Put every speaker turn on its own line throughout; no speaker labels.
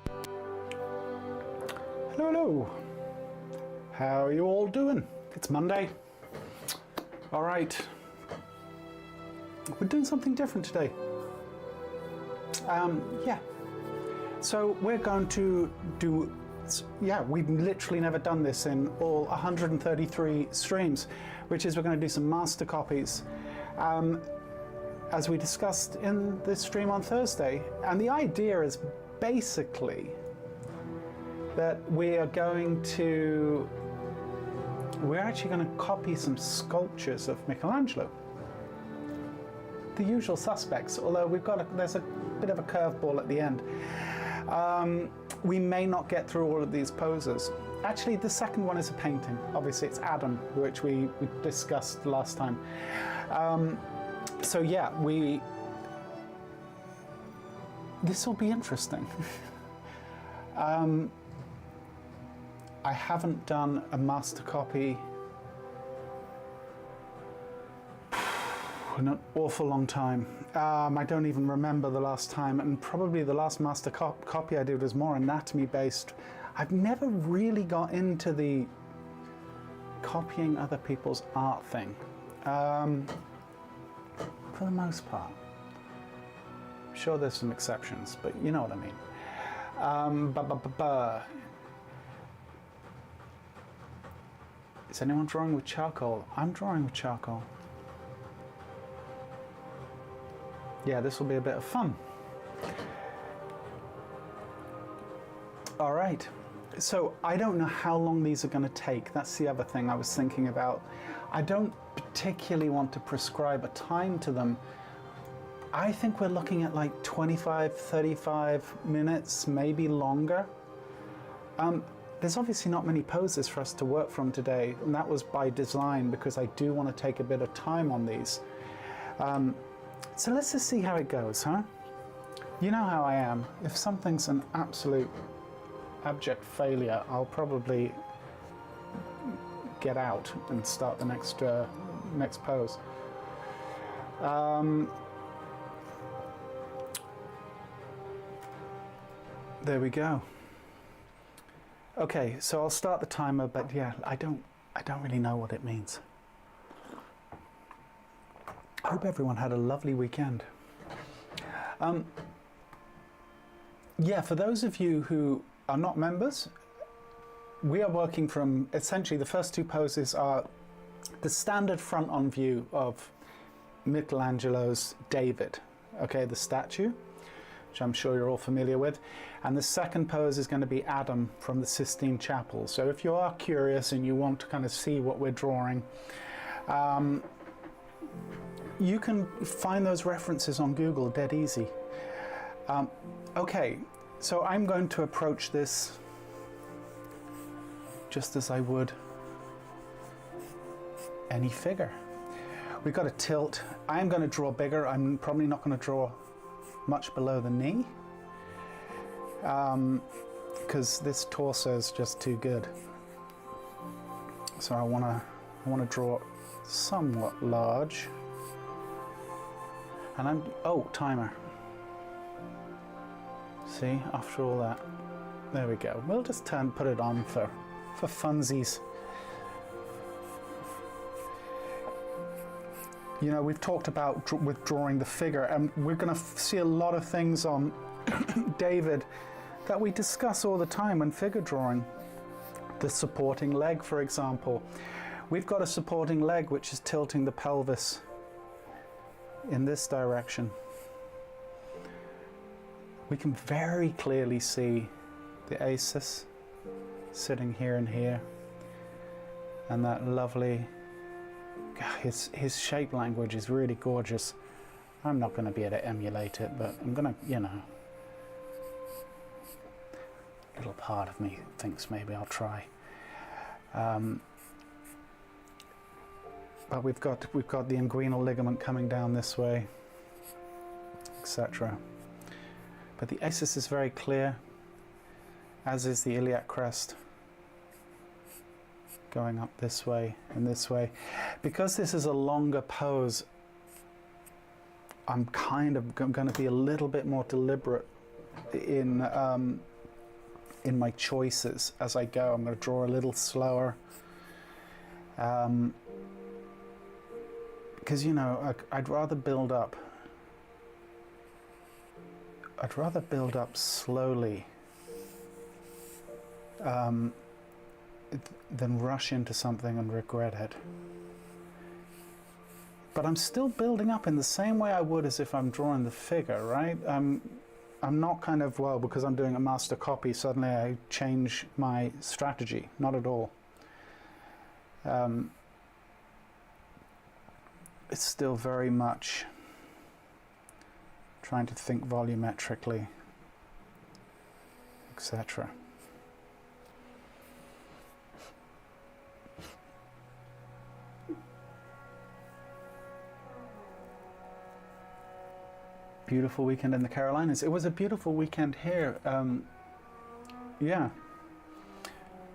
Hello, hello. How are you all doing? It's Monday. All right. We're doing something different today. Yeah. So we're going to do, we've literally never done this in all 133 streams, which is we're going to do some master copies. As we discussed in this stream on Thursday. And the idea is basically that we're actually going to copy some sculptures of Michelangelo. The usual suspects, although there's a bit of a curveball at the end. We may not get through all of these poses. Actually, the second one is a painting. Obviously, it's Adam, which we discussed last time. So yeah, this will be interesting. I haven't done a master copy in an awful long time. I don't even remember the last time, and probably the last master copy I did was more anatomy based. I've never really got into the copying other people's art thing. For the most part. I'm sure there's some exceptions, but you know what I mean. Is anyone drawing with charcoal? I'm drawing with charcoal. Yeah, this will be a bit of fun. All right. So I don't know how long these are going to take. That's the other thing I was thinking about. I don't particularly want to prescribe a time to them. I think we're looking at like 25, 35 minutes, maybe longer. There's obviously not many poses for us to work from today, and that was by design because I do want to take a bit of time on these. So let's just see how it goes, huh? You know how I am. If something's an absolute abject failure, I'll probably get out and start the next pose. There we go. Okay, so I'll start the timer, but yeah, I don't really know what it means. I hope everyone had a lovely weekend. Yeah, for those of you who are not members, we are working from, essentially the first two poses are the standard front-on view of Michelangelo's David, okay, the statue, which I'm sure you're all familiar with. And the second pose is going to be Adam from the Sistine Chapel. So if you are curious and you want to kind of see what we're drawing, you can find those references on Google dead easy. Okay, so I'm going to approach this just as I would any figure. We've got a tilt. I'm going to draw bigger. I'm probably not going to draw much below the knee because this torso is just too good. So I want to draw somewhat large. And timer. See, after all that, there we go. We'll just put it on for funsies. You know, we've talked about withdrawing the figure, and we're going to see a lot of things on David that we discuss all the time when figure drawing. The supporting leg, for example. We've got a supporting leg which is tilting the pelvis in this direction. We can very clearly see the aces sitting here and here, and that lovely, his shape language is really gorgeous. I'm not going to be able to emulate it, but I'm going to, you know, a little part of me thinks maybe I'll try. But we've got the inguinal ligament coming down this way, etc. But the aces is very clear, as is the iliac crest, going up this way and this way. Because this is a longer pose, I'm kind of going to be a little bit more deliberate in in my choices as I go. I'm going to draw a little slower. Because, you know, I'd rather build up slowly than rush into something and regret it. But I'm still building up in the same way I would as if I'm drawing the figure, right? I'm not kind of, well, because I'm doing a master copy, suddenly I change my strategy. Not at all. It's still very much trying to think volumetrically, etc. Beautiful weekend in the Carolinas. It was a beautiful weekend here. Yeah,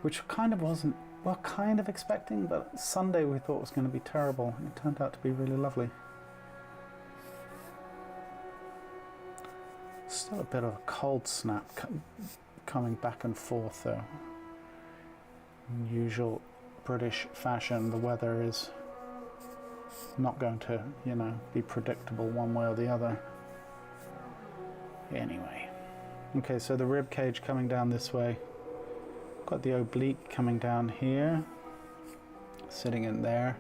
which kind of wasn't, well, kind of expecting, but Sunday we thought was going to be terrible. It turned out to be really lovely. Still a bit of a cold snap coming back and forth though. In usual British fashion, the weather is not going to, you know, be predictable one way or the other. Anyway, okay, so the rib cage coming down this way. Got the oblique coming down here, sitting in there,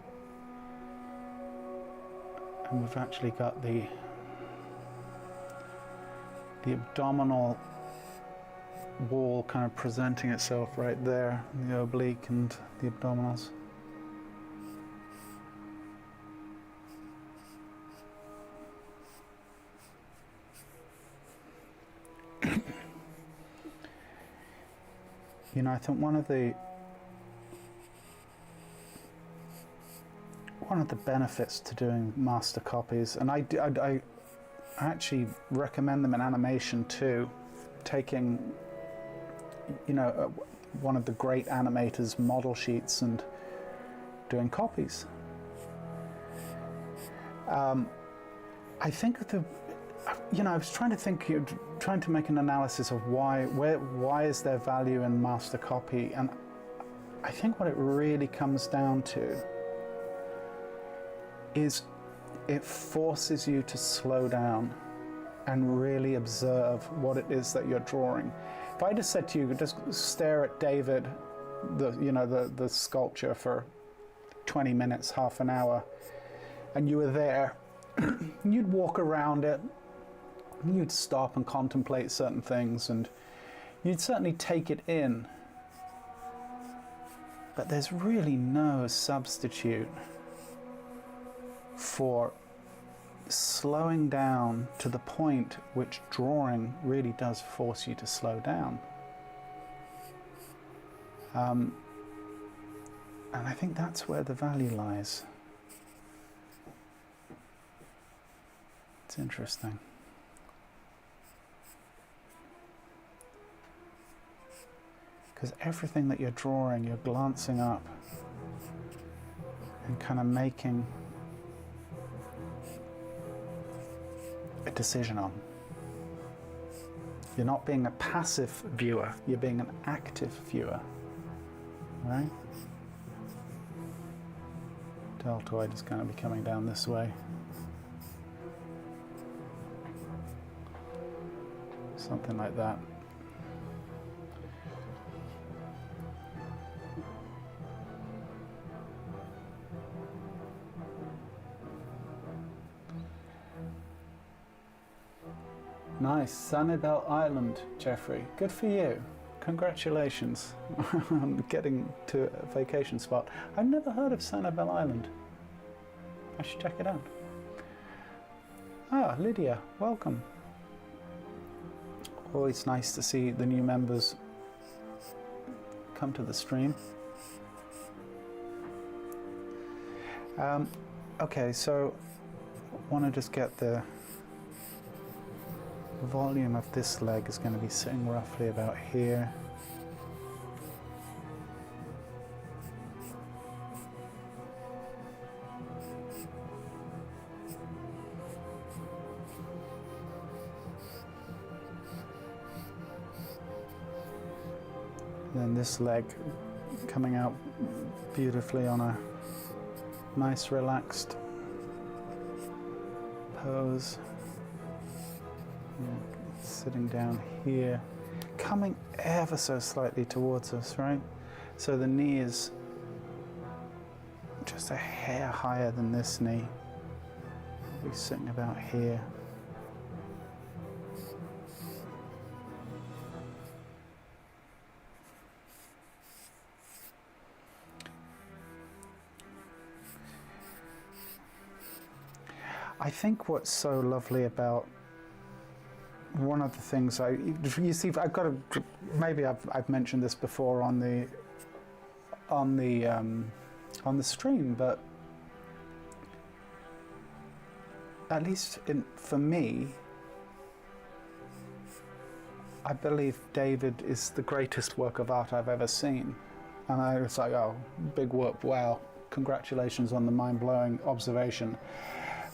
and we've actually got the abdominal wall kind of presenting itself right there, the oblique and the abdominals. You know, I think one of the benefits to doing master copies, and I actually recommend them in animation too, taking, you know, one of the great animators' model sheets and doing copies. I think you know, I was trying to make an analysis of why is there value in master copy, and I think what it really comes down to is it forces you to slow down and really observe what it is that you're drawing. If I just said to you, just stare at David, the sculpture for 20 minutes, half an hour, and you were there, you'd walk around it, you'd stop and contemplate certain things, and you'd certainly take it in. But there's really no substitute for slowing down to the point which drawing really does force you to slow down. And I think that's where the value lies. It's interesting. Because everything that you're drawing, you're glancing up and kind of making a decision on. You're not being a passive viewer, you're being an active viewer, right? Deltoid is going to be coming down this way. Something like that. Nice, Sanibel Island, Jeffrey. Good for you. Congratulations on getting to a vacation spot. I've never heard of Sanibel Island. I should check it out. Ah, Lydia, welcome. Always nice to see the new members come to the stream. Okay, so I want to just get the volume of this leg is going to be sitting roughly about here. Then this leg coming out beautifully on a nice relaxed pose. And sitting down here, coming ever so slightly towards us, right? So the knee is just a hair higher than this knee. We're sitting about here. I think what's so lovely about one of the things you see, I've got to, maybe I've mentioned this before on the stream, but at least for me, I believe David is the greatest work of art I've ever seen. And I was like, oh, big whoop, wow, congratulations on the mind-blowing observation.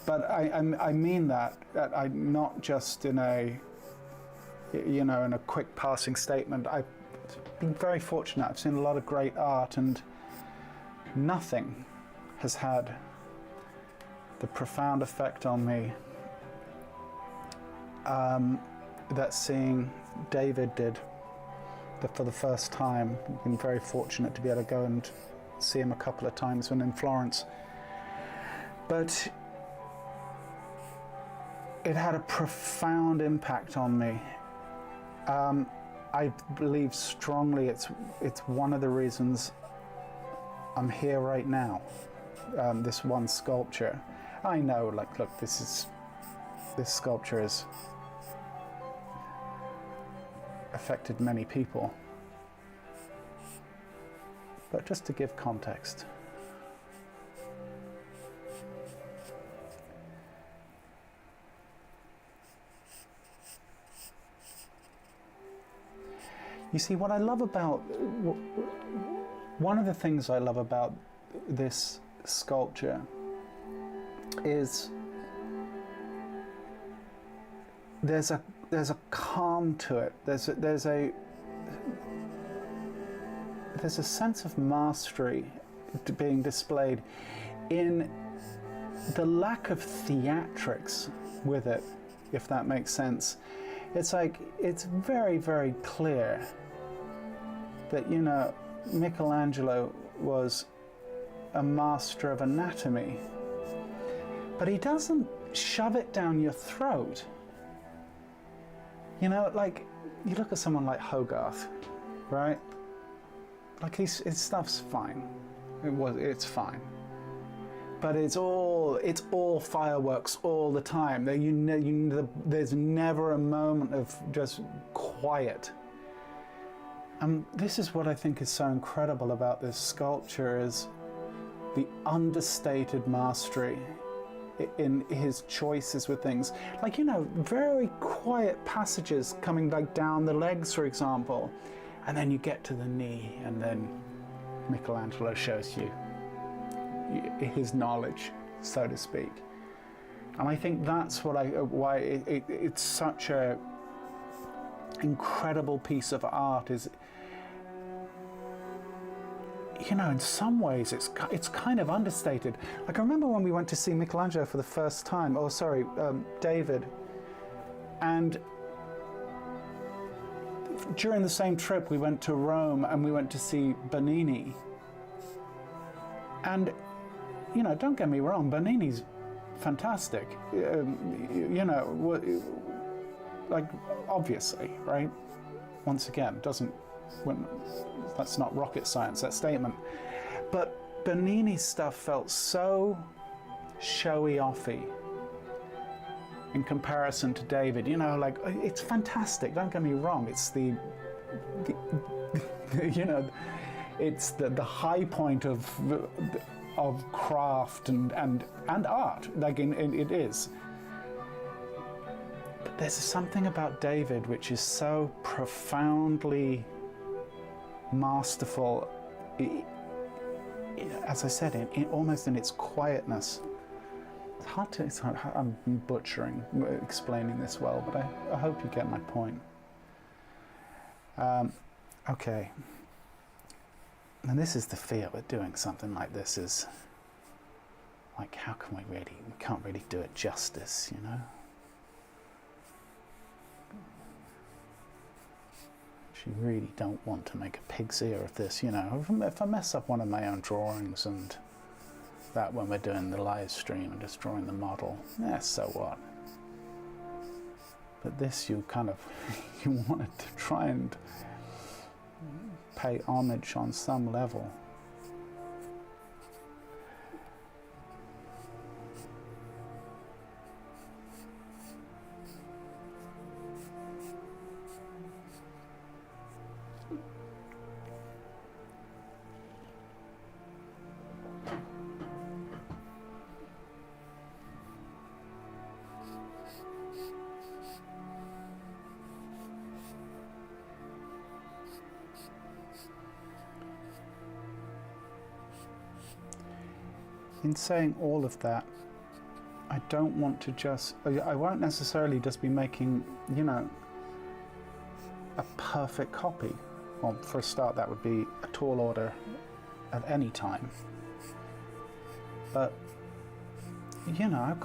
But I mean that I'm not just in a, in a quick passing statement. I've been very fortunate. I've seen a lot of great art, and nothing has had the profound effect on me that seeing David did for the first time. I've been very fortunate to be able to go and see him a couple of times when in Florence. But it had a profound impact on me. I believe strongly it's one of the reasons I'm here right now. This one sculpture. I know, like, look, this sculpture has affected many people. But just to give context. You see, what I love about, one of the things I love about this sculpture is there's a calm to it. There's a sense of mastery being displayed in the lack of theatrics with it, if that makes sense. It's like, it's very, very clear that, Michelangelo was a master of anatomy, but he doesn't shove it down your throat. Like, you look at someone like Hogarth, right? Like, his stuff's fine. It's fine. But it's all fireworks all the time. There's never a moment of just quiet. This is what I think is so incredible about this sculpture, is the understated mastery in his choices with things. Like, very quiet passages coming like down the legs, for example. And then you get to the knee, and then Michelangelo shows you his knowledge, so to speak. And I think that's why it's such a incredible piece of art. Is, in some ways it's kind of understated. Like, I remember when we went to see Michelangelo for the first time, David, and during the same trip we went to Rome and we went to see Bernini. And don't get me wrong, Bernini's fantastic. Like, obviously, right? Once again, that's not rocket science, that statement. But Bernini's stuff felt so showy-offy in comparison to David. Like, it's fantastic, don't get me wrong. It's it's the high point of craft and art, like it is. But there's something about David which is so profoundly masterful, as I said, almost in its quietness. I'm butchering explaining this well, but I hope you get my point. Okay, And this is the fear with doing something like this, is like, how can we can't really do it justice, you know? You really don't want to make a pig's ear of this, you know. If I mess up one of my own drawings, and that when we're doing the live stream and just drawing the model, so what? But this, you kind of, you wanted to try and pay homage on some level. In saying all of that, I don't want to I won't necessarily just be making, you know, a perfect copy. Well, for a start, that would be a tall order at any time. But, you know,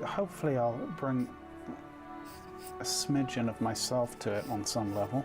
hopefully I'll bring a smidgen of myself to it on some level.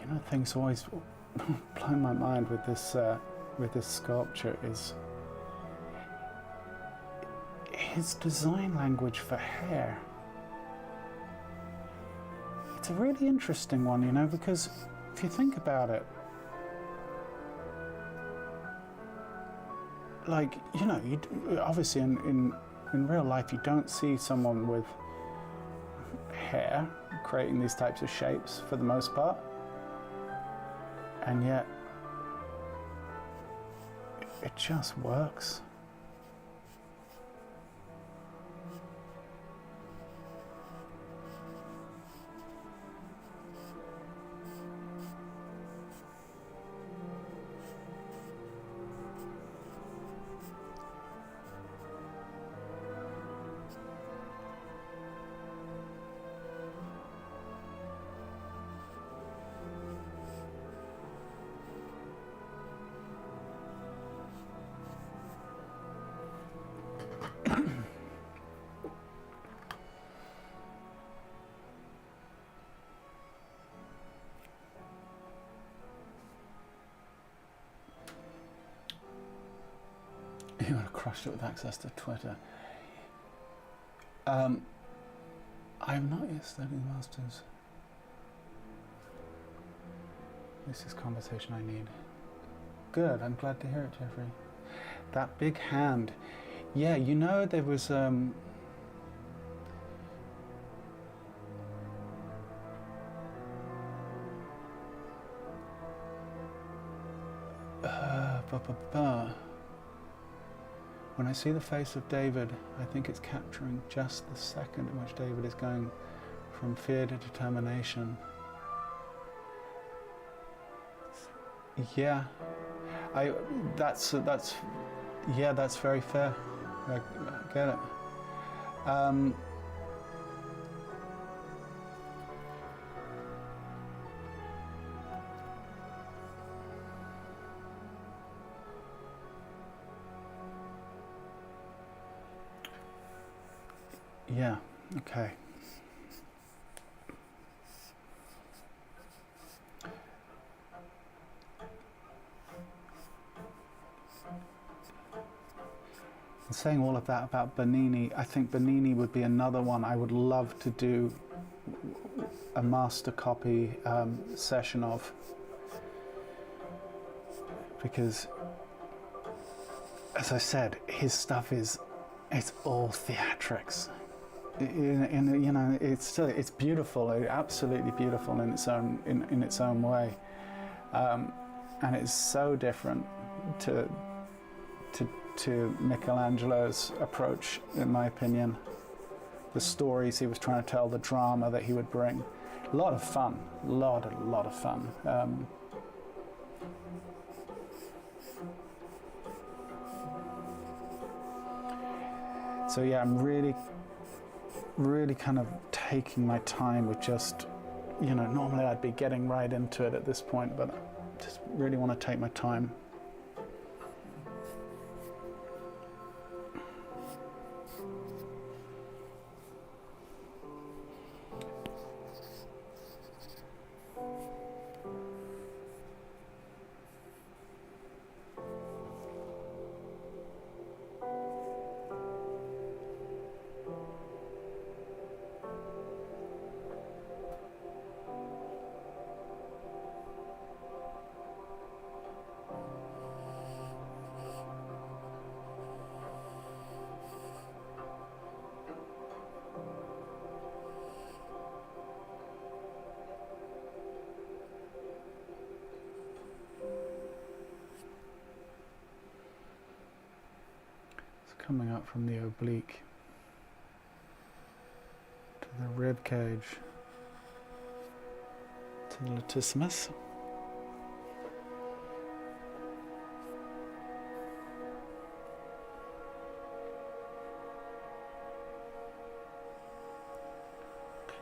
One of the things always blow my mind with this sculpture is his design language for hair. It's a really interesting one, you know, because if you think about it, like, you know, obviously in real life you don't see someone with hair creating these types of shapes for the most part. And yet, it just works. You would have crushed it with access to Twitter. I have not yet studied the Masters. This is conversation I need. Good, I'm glad to hear it, Jeffrey. That big hand. Yeah, you know, there was when I see the face of David, I think it's capturing just the second in which David is going from fear to determination. Yeah, that's very fair. I get it. Yeah, okay. saying all of that about Bernini, I think Bernini would be another one I would love to do a master copy session of, because, as I said, his stuff it's all theatrics. You know, it's beautiful, absolutely beautiful in its own way, and it's so different to Michelangelo's approach, in my opinion. The stories he was trying to tell, the drama that he would bring, a lot of fun, a lot of fun. So yeah, I'm really kind of taking my time with just, you know, normally I'd be getting right into it at this point, but I just really want to take my time. Coming up from the oblique to the rib cage to the latissimus.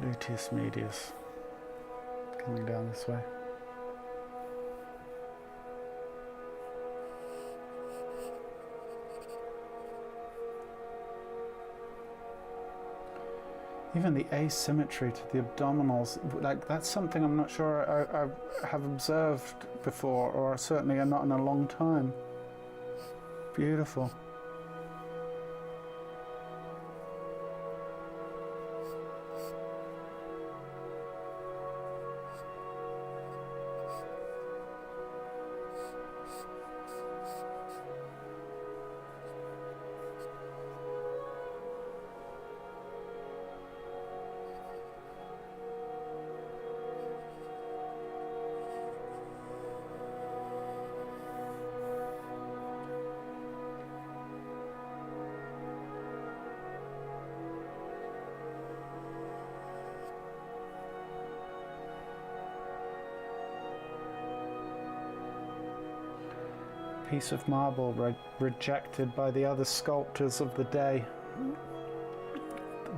Gluteus medius coming down this way. Even the asymmetry to the abdominals, like that's something I'm not sure I have observed before, or certainly not in a long time. Beautiful. Piece of marble rejected by the other sculptors of the day.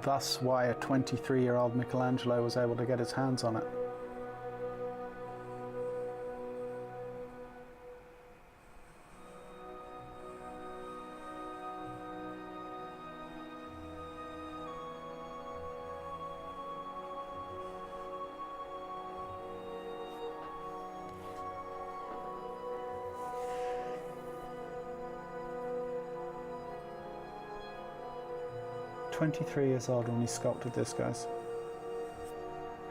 Thus why a 23-year-old Michelangelo was able to get his hands on it. He was 23 years old when he sculpted this, guys.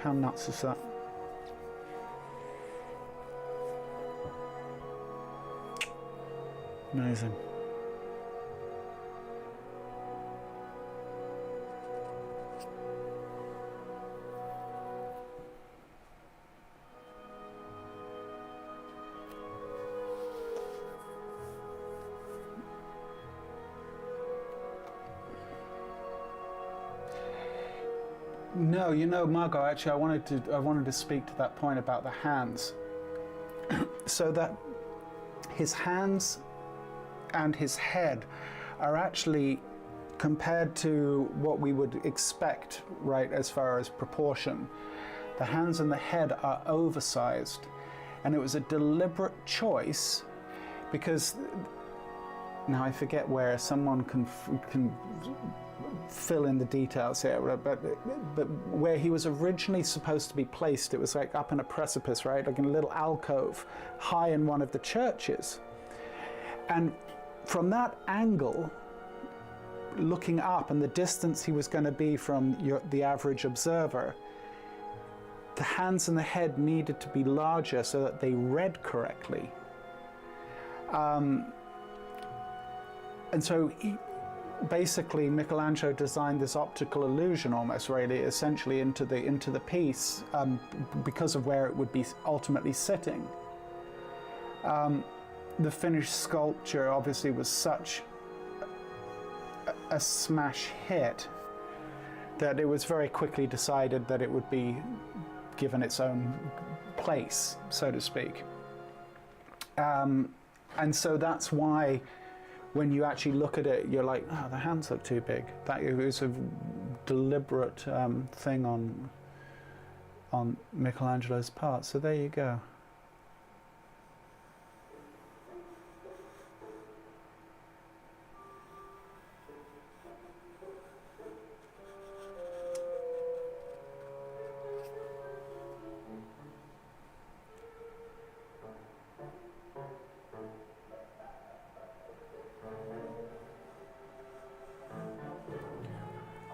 How nuts is that? Amazing. No, you know, Margot, actually I wanted to speak to that point about the hands. So that his hands and his head are actually, compared to what we would expect, right, as far as proportion, the hands and the head are oversized. And it was a deliberate choice, because now I forget where, someone can fill in the details here, but where he was originally supposed to be placed, it was like up in a precipice, right, like in a little alcove high in one of the churches. And from that angle, looking up and the distance he was going to be from the average observer, the hands and the head needed to be larger so that they read correctly. And so basically Michelangelo designed this optical illusion almost really essentially into the piece because of where it would be ultimately sitting. The finished sculpture obviously was such a smash hit that it was very quickly decided that it would be given its own place, so to speak. And so that's why when you actually look at it, you're like, oh, the hands look too big. That was a deliberate thing on Michelangelo's part. So there you go.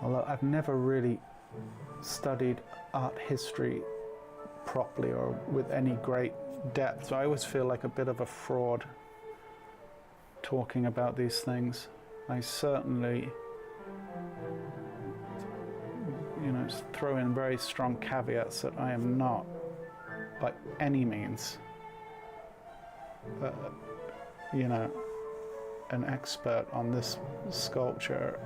Although I've never really studied art history properly or with any great depth, so I always feel like a bit of a fraud talking about these things. I certainly, throw in very strong caveats that I am not, by any means, an expert on this sculpture.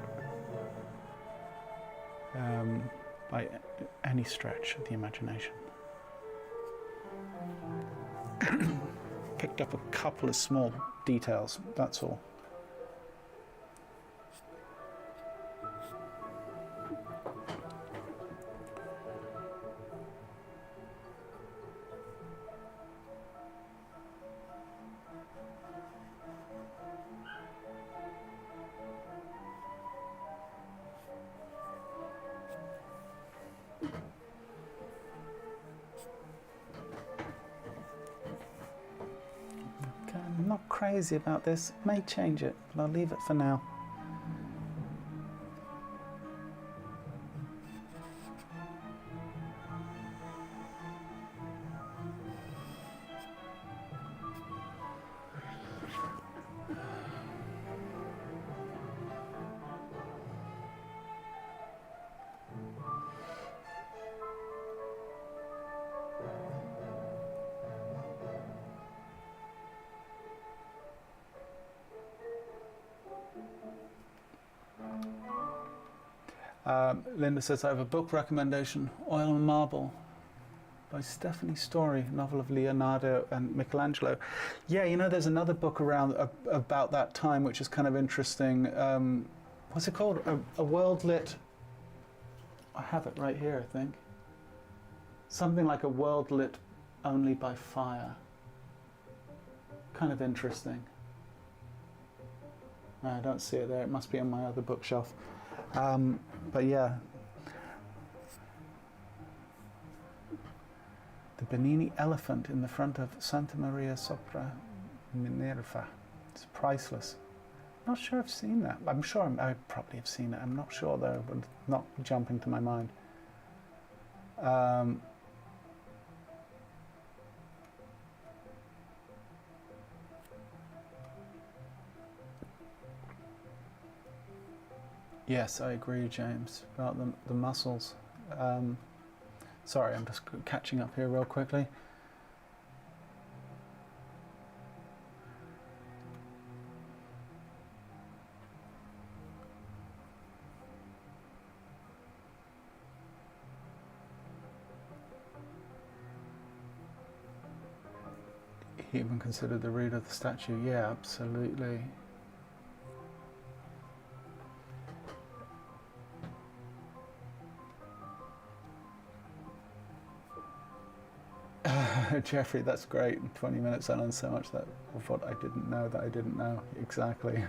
By any stretch of the imagination. Picked up a couple of small details, that's all. I'm not crazy about this. May change it, but I'll leave it for now. Linda says, I have a book recommendation, Oil and Marble, by Stephanie Story, novel of Leonardo and Michelangelo. Yeah, there's another book around about that time, which is kind of interesting. What's it called? A World Lit... I have it right here, I think. Something like A World Lit Only by Fire. Kind of interesting. I don't see it there. It must be on my other bookshelf. But yeah, the Bernini elephant in the front of Santa Maria sopra Minerva. It's priceless. Not sure I've seen that. I'm sure I probably have seen it. I'm not sure though, but not jumping to my mind. Yes, I agree, James, about the muscles. Sorry, I'm just catching up here real quickly. He even considered the reed of the statue. Yeah, absolutely. Jeffrey, that's great. 20 minutes, I learned so much of what I didn't know that I didn't know. Exactly.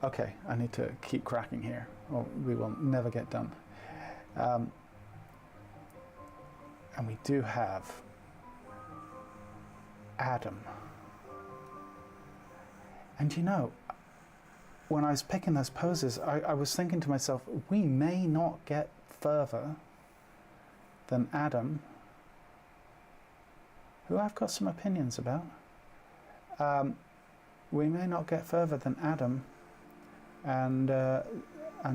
Okay, I need to keep cracking here, or we will never get done. And we do have Adam. And when I was picking those poses, I was thinking to myself, we may not get further than Adam, who I've got some opinions about. We may not get further than Adam and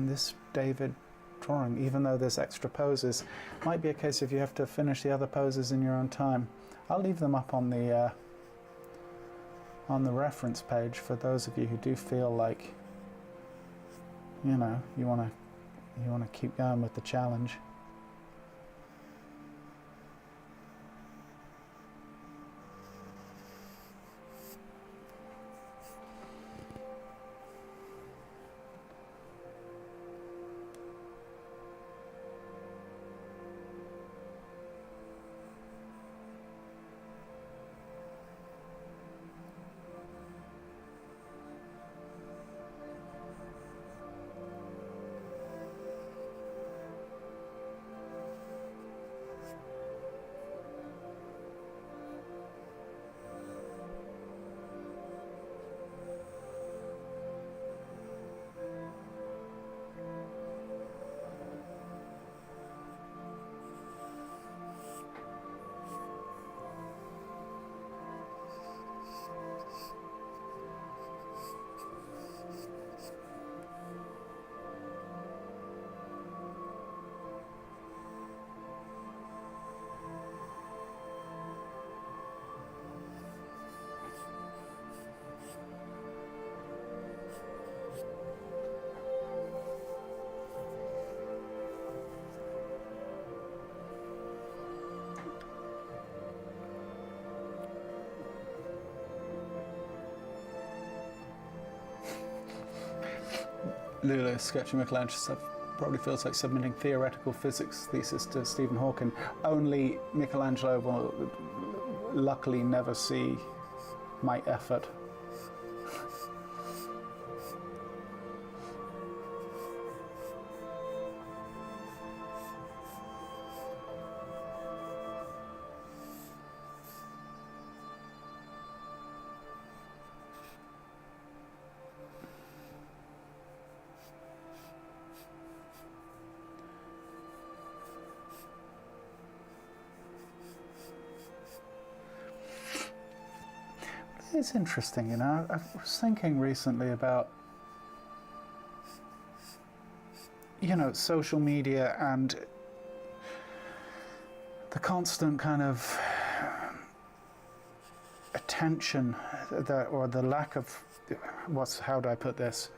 this David drawing, even though there's extra poses. Might be a case if you have to finish the other poses in your own time. I'll leave them up on the reference page for those of you who do feel like, you know, you want to keep going with the challenge. Lulu, sketching Michelangelo stuff probably feels like submitting theoretical physics thesis to Stephen Hawking. Only Michelangelo will luckily never see my effort. It's interesting, you know. I was thinking recently about, you know, social media and the constant kind of attention that, or the lack of, how do I put this?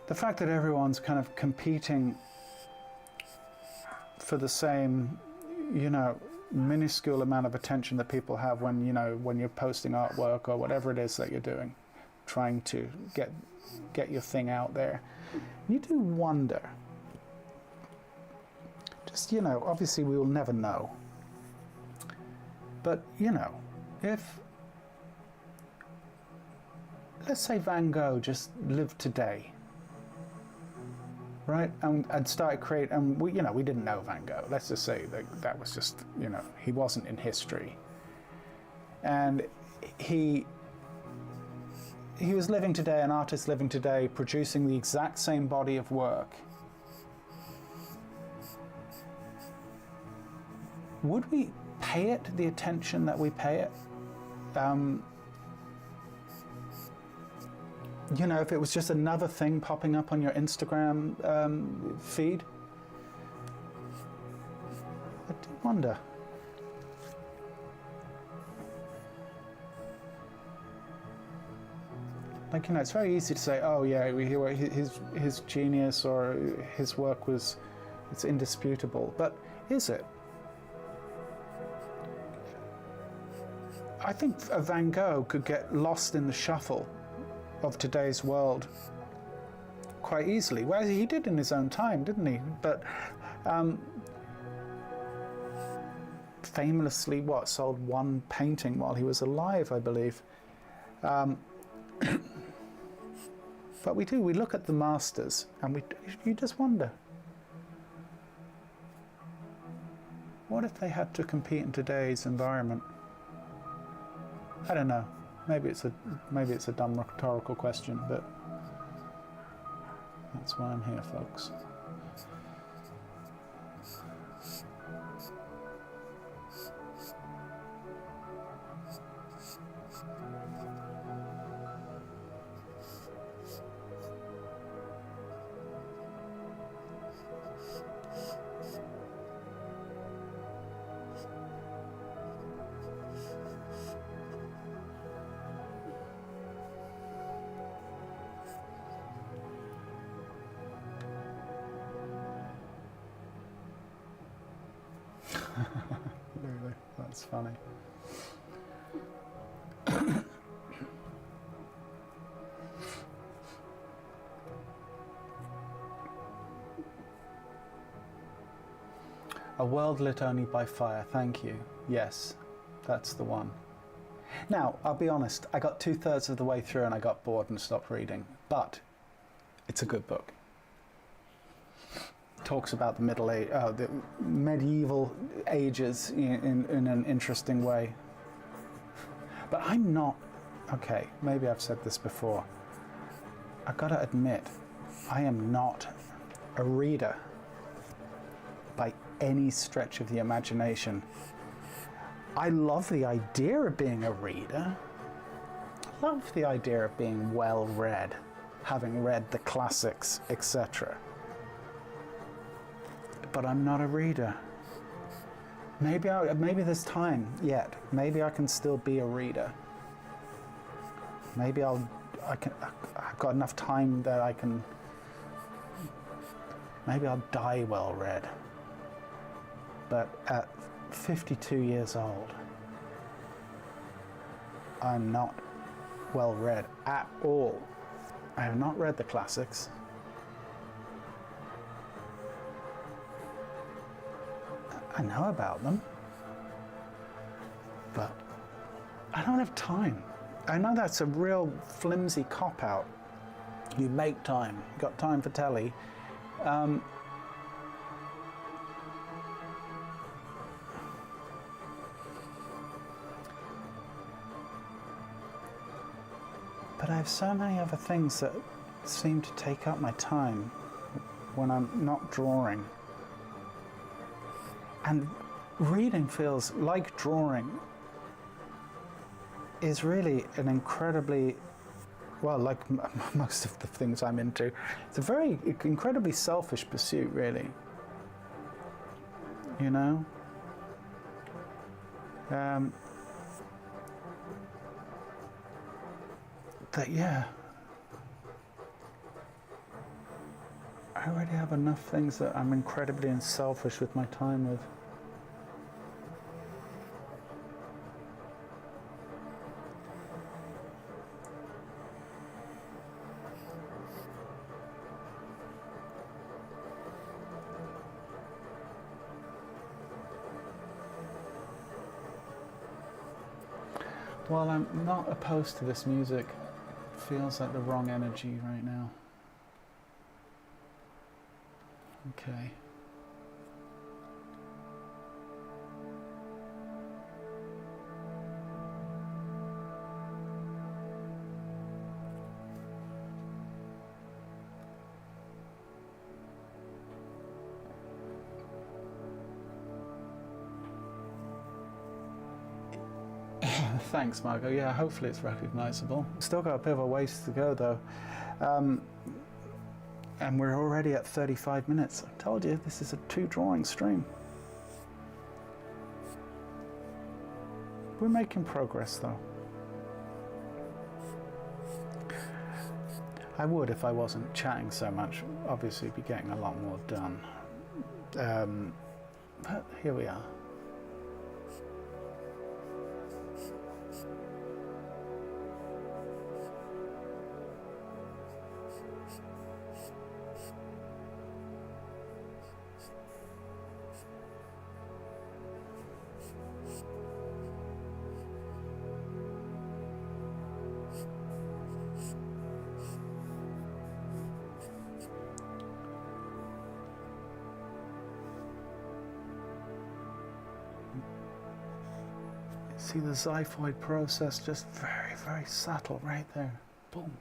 The fact that everyone's kind of competing for the same, you know, minuscule amount of attention that people have when, you know, when you're posting artwork or whatever it is that you're doing, trying to get your thing out there. You do wonder, just, you know, obviously we will never know, but, you know, if, let's say Van Gogh just lived today, right, and started creating, and we, you know, we didn't know Van Gogh. Let's just say that was just, you know, he wasn't in history, and he was living today, an artist living today, producing the exact same body of work. Would we pay it the attention that we pay it? You know, if it was just another thing popping up on your Instagram feed? I do wonder. Like, you know, it's very easy to say, oh yeah, his genius or his work was, it's indisputable. But is it? I think a Van Gogh could get lost in the shuffle of today's world quite easily. Well, he did in his own time, didn't he? But famously, sold one painting while he was alive, I believe. But we look at the masters, and you just wonder, what if they had to compete in today's environment? I don't know. Maybe it's a dumb rhetorical question, but That's why I'm here, folks. Really, that's funny. A world lit only by fire, thank you. Yes, that's the one. Now, I'll be honest, I got 2/3 of the way through and I got bored and stopped reading, but it's a good book. Talks about the medieval ages in an interesting way. But I'm not, okay, maybe I've said this before. I've got to admit, I am not a reader by any stretch of the imagination. I love the idea of being a reader. I love the idea of being well read, having read the classics, etc. But I'm not a reader. Maybe there's time yet. Maybe I can still be a reader. Maybe I've got enough time that I can. Maybe I'll die well read. But at 52 years old, I'm not well read at all. I have not read the classics. I know about them, but I don't have time. I know that's a real flimsy cop-out. You make time, you got time for telly. But I have so many other things that seem to take up my time when I'm not drawing. And reading feels like drawing is really an incredibly, well, like most of the things I'm into, it's a very incredibly selfish pursuit, really. You know? That, yeah. I already have enough things that I'm incredibly unselfish with my time with. While I'm not opposed to this music, it feels like the wrong energy right now. Okay. Thanks, Margot. Yeah, hopefully it's recognizable. Still got a bit of a ways to go, though. And we're already at 35 minutes. I told you, this is a 2-drawing stream. We're making progress, though. I would, if I wasn't chatting so much, obviously be getting a lot more done. But here we are. See the xiphoid process, just very, very subtle right there. Boom.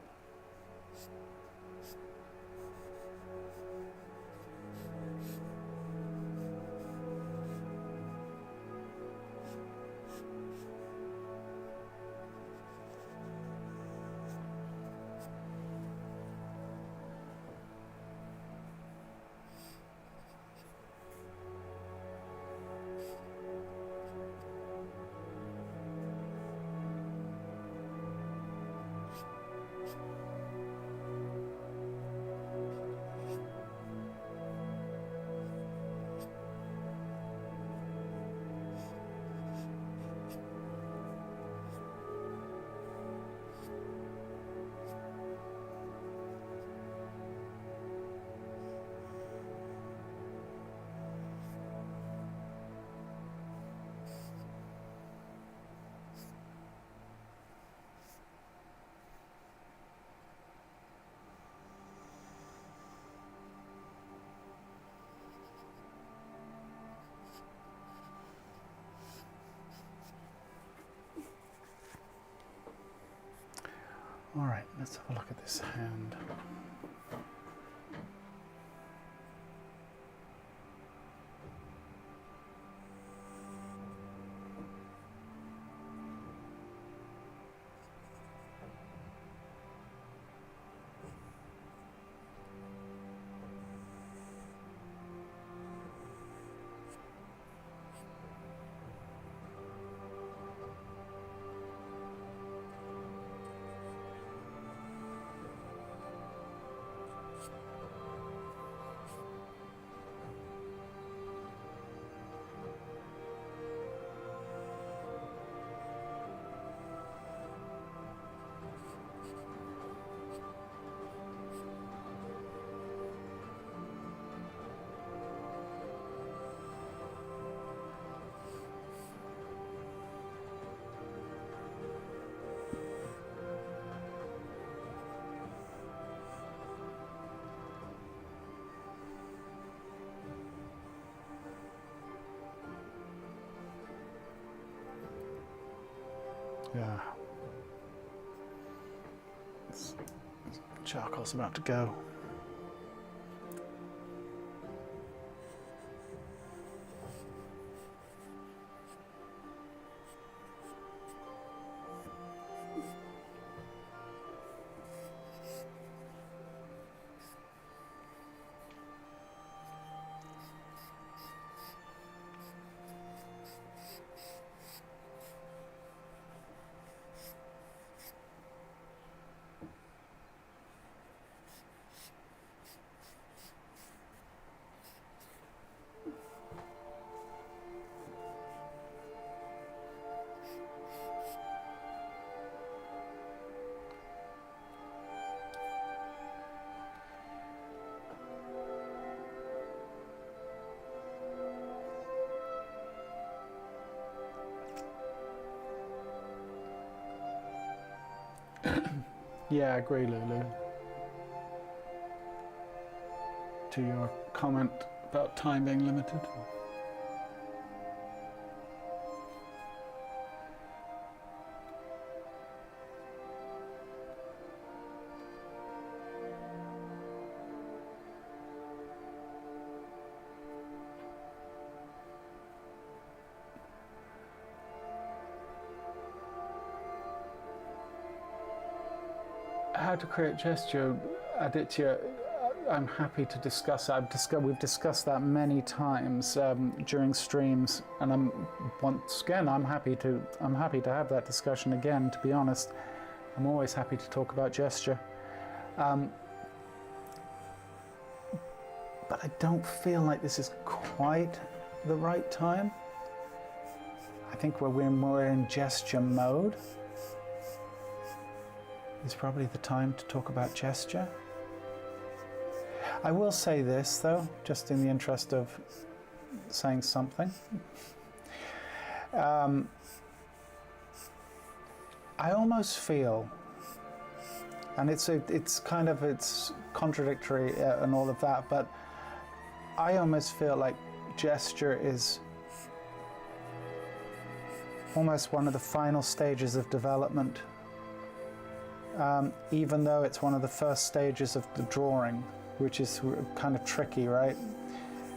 All right, let's have a look at this hand. Yeah. Charcoal's about to go. Yeah, I agree, Lulu. To your comment about time being limited. How to create gesture, Aditya, I'm happy to discuss that. We've discussed that many times during streams, and once again I'm happy to have that discussion again. To be honest, I'm always happy to talk about gesture, but I don't feel like this is quite the right time. I think we're more in gesture mode. Is probably the time to talk about gesture. I will say this though, just in the interest of saying something. I almost feel, and it's contradictory and all of that, but I almost feel like gesture is almost one of the final stages of development. Even though it's one of the first stages of the drawing, which is kind of tricky, right?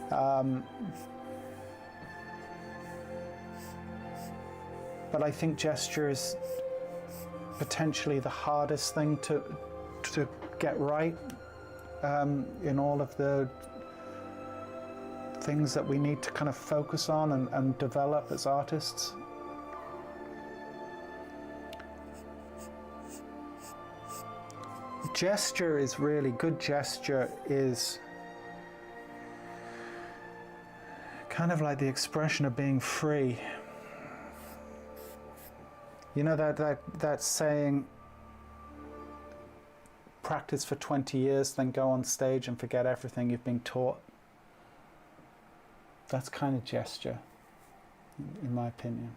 But I think gesture is potentially the hardest thing to get right in all of the things that we need to kind of focus on and develop as artists. Gesture is really good. Gesture is kind of like the expression of being free. You know that saying, practice for 20 years, then go on stage and forget everything you've been taught? That's kind of gesture, in my opinion.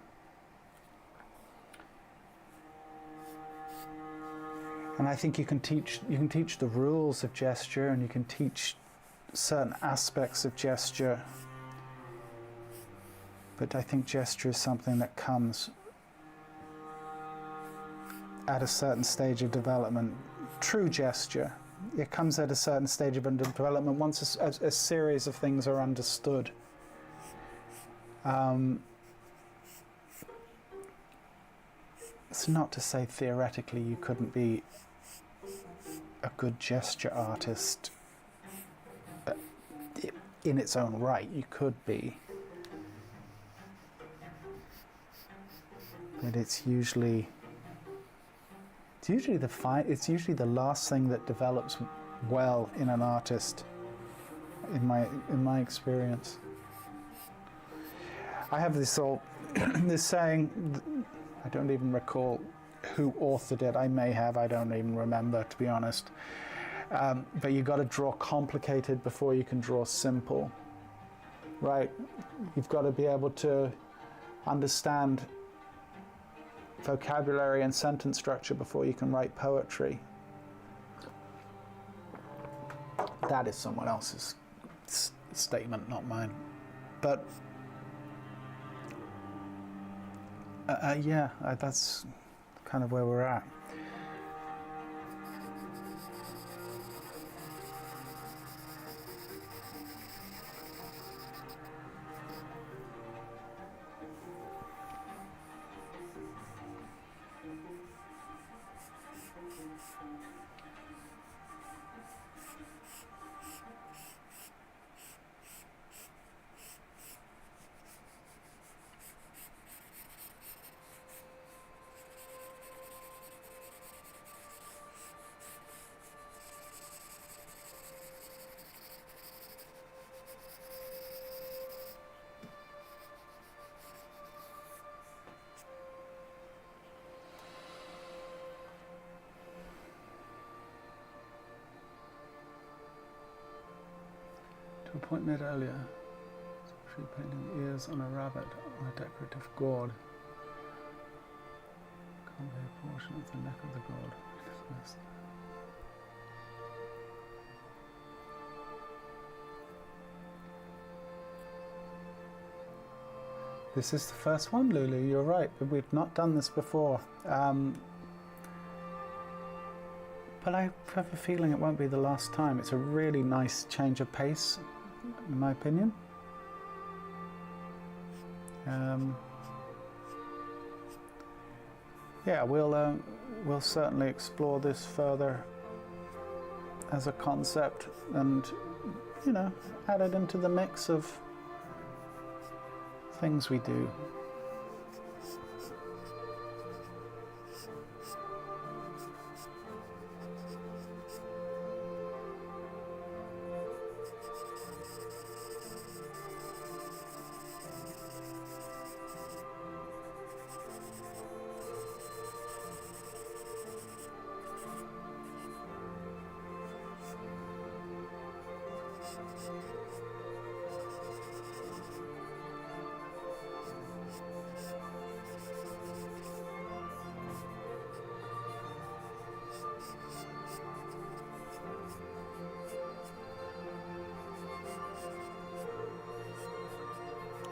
And I think you can teach the rules of gesture, and you can teach certain aspects of gesture. But I think gesture is something that comes at a certain stage of development. True gesture, it comes at a certain stage of development once a series of things are understood. It's not to say theoretically you couldn't be a good gesture artist in its own right. You could be, but it's usually the last thing that develops well in an artist, in my experience. I have this this saying, I don't even recall who authored it. I may have, I don't even remember, to be honest. But you got to draw complicated before you can draw simple, right? You've got to be able to understand vocabulary and sentence structure before you can write poetry. That is someone else's statement, not mine. But yeah, that's kind of where we're at. To a point made earlier, especially painting the ears on a rabbit on a decorative gourd. Can't be a portion of the neck of the gourd. Dismissed. This is the first one, Lulu, you're right, but we've not done this before. But I have a feeling it won't be the last time. It's a really nice change of pace, in my opinion. Yeah, we'll certainly explore this further as a concept, and add it into the mix of things we do.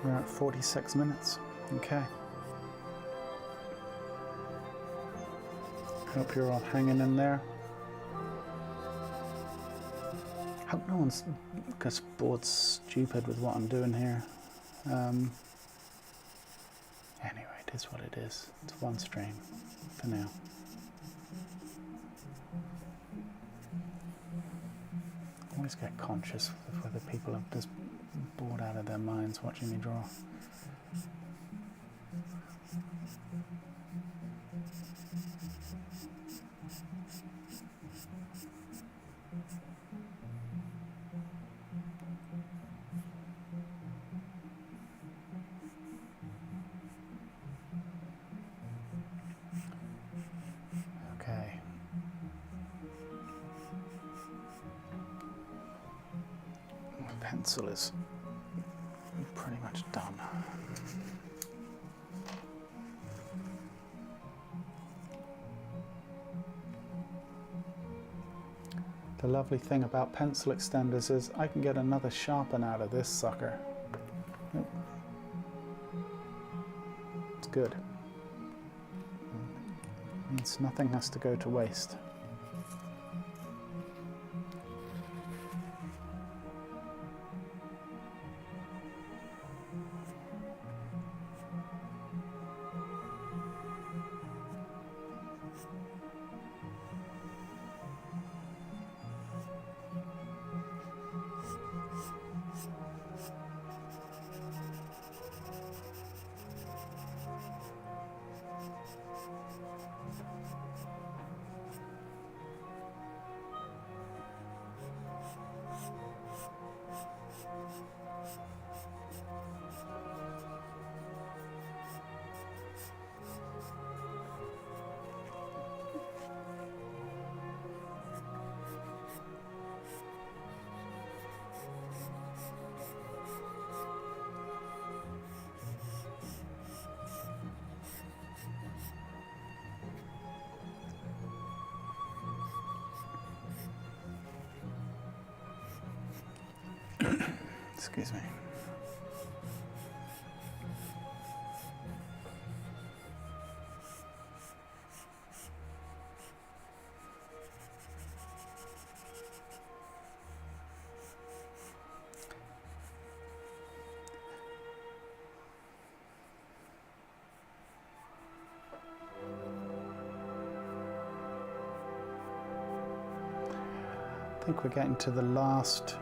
We're at 46 minutes. Okay. Hope you're all hanging in there. Hope no one's gets bored stupid with what I'm doing here. Anyway, it is what it is. It's one stream for now. I always get conscious of whether people are just bored out of their minds watching me draw. Okay. My pencil is pretty much done. The lovely thing about pencil extenders is I can get another sharpen out of this sucker. It's good. Means nothing has to go to waste. Excuse me. I think we're getting to the last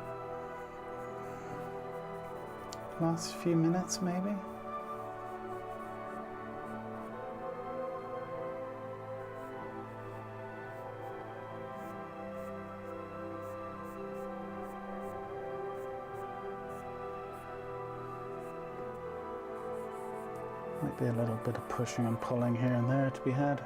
few minutes, maybe. Might be a little bit of pushing and pulling here and there to be had.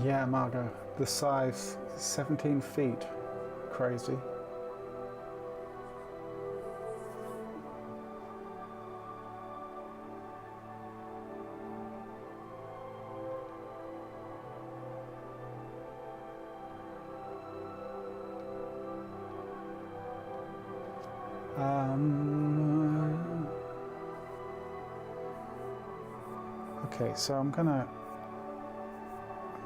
Yeah, Margot, the size, 17 feet. Crazy. Okay, so I'm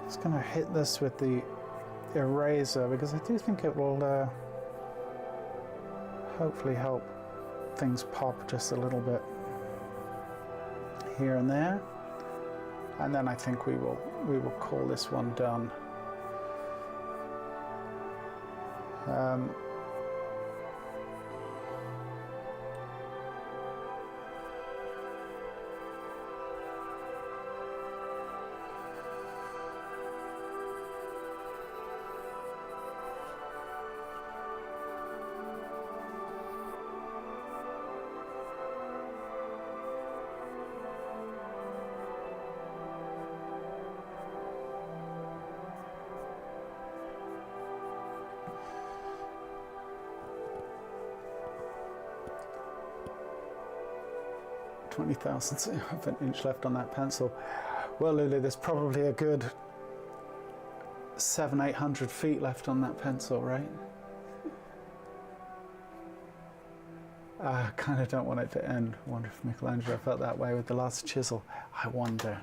just gonna hit this with the eraser because I do think it will hopefully help things pop just a little bit here and there, and then I think we will call this one done. Twenty thousandths of an inch left on that pencil. Well, Lulu, there's probably a good 700-800 feet left on that pencil, right? I kind of don't want it to end. I wonder if Michelangelo felt that way with the last chisel. I wonder.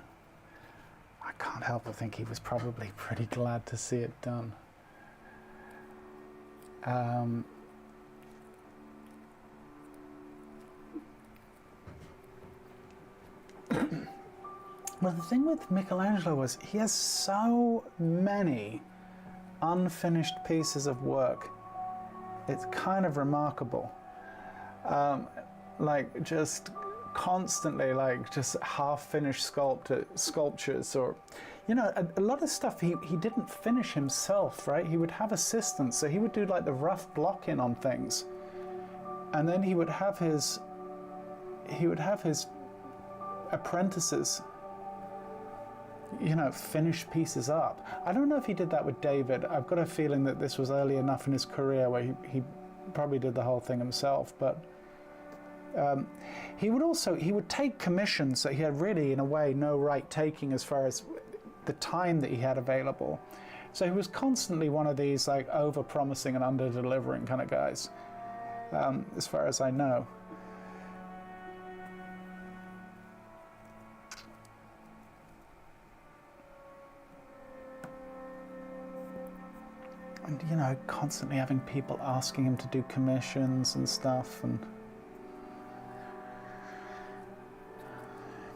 I can't help but think he was probably pretty glad to see it done. Well, the thing with Michelangelo was he has so many unfinished pieces of work. It's kind of remarkable. Like just constantly, like just half-finished sculptures, or, you know, a lot of stuff he didn't finish himself, right? He would have assistants, so he would do like the rough blocking on things, and then he would have his apprentices, you know, finish pieces up. I don't know if he did that with David. I've got a feeling that this was early enough in his career where he probably did the whole thing himself, but he would take commissions that he had really, in a way, no right taking as far as the time that he had available. So he was constantly one of these like over-promising and under-delivering kind of guys, as far as I know. And, you know, constantly having people asking him to do commissions and stuff, and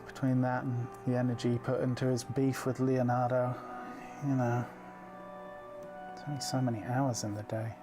between that and the energy he put into his beef with Leonardo, you know, there's only so many hours in the day.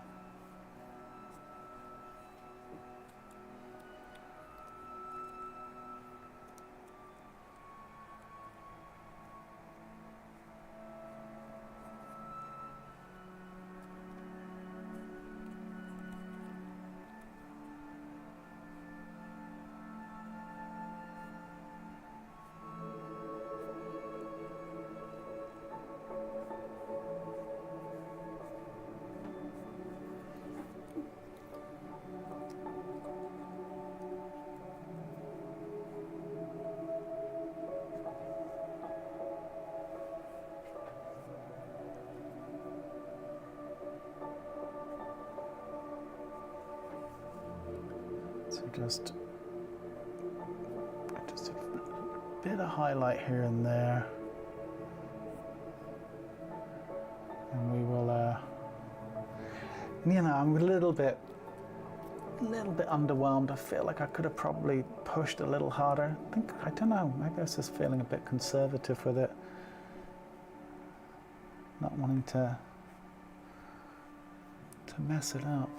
So just a bit of highlight here and there, and we will, you know, I'm a little bit underwhelmed. I feel like I could have probably pushed a little harder. I don't know, maybe I was just feeling a bit conservative with it, not wanting to mess it up.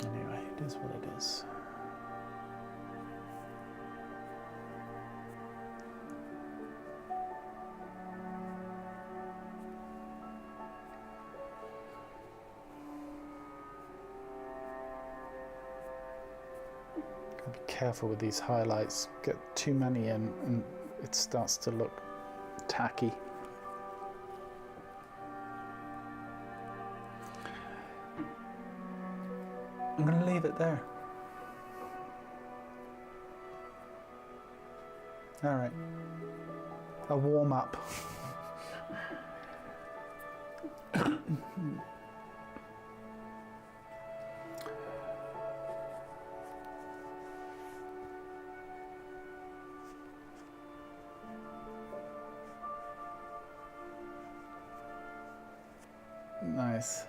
Anyway, it is what it is. Be careful with these highlights. Get too many in and it starts to look tacky. I'm going to leave it there. All right. A warm up. Nice.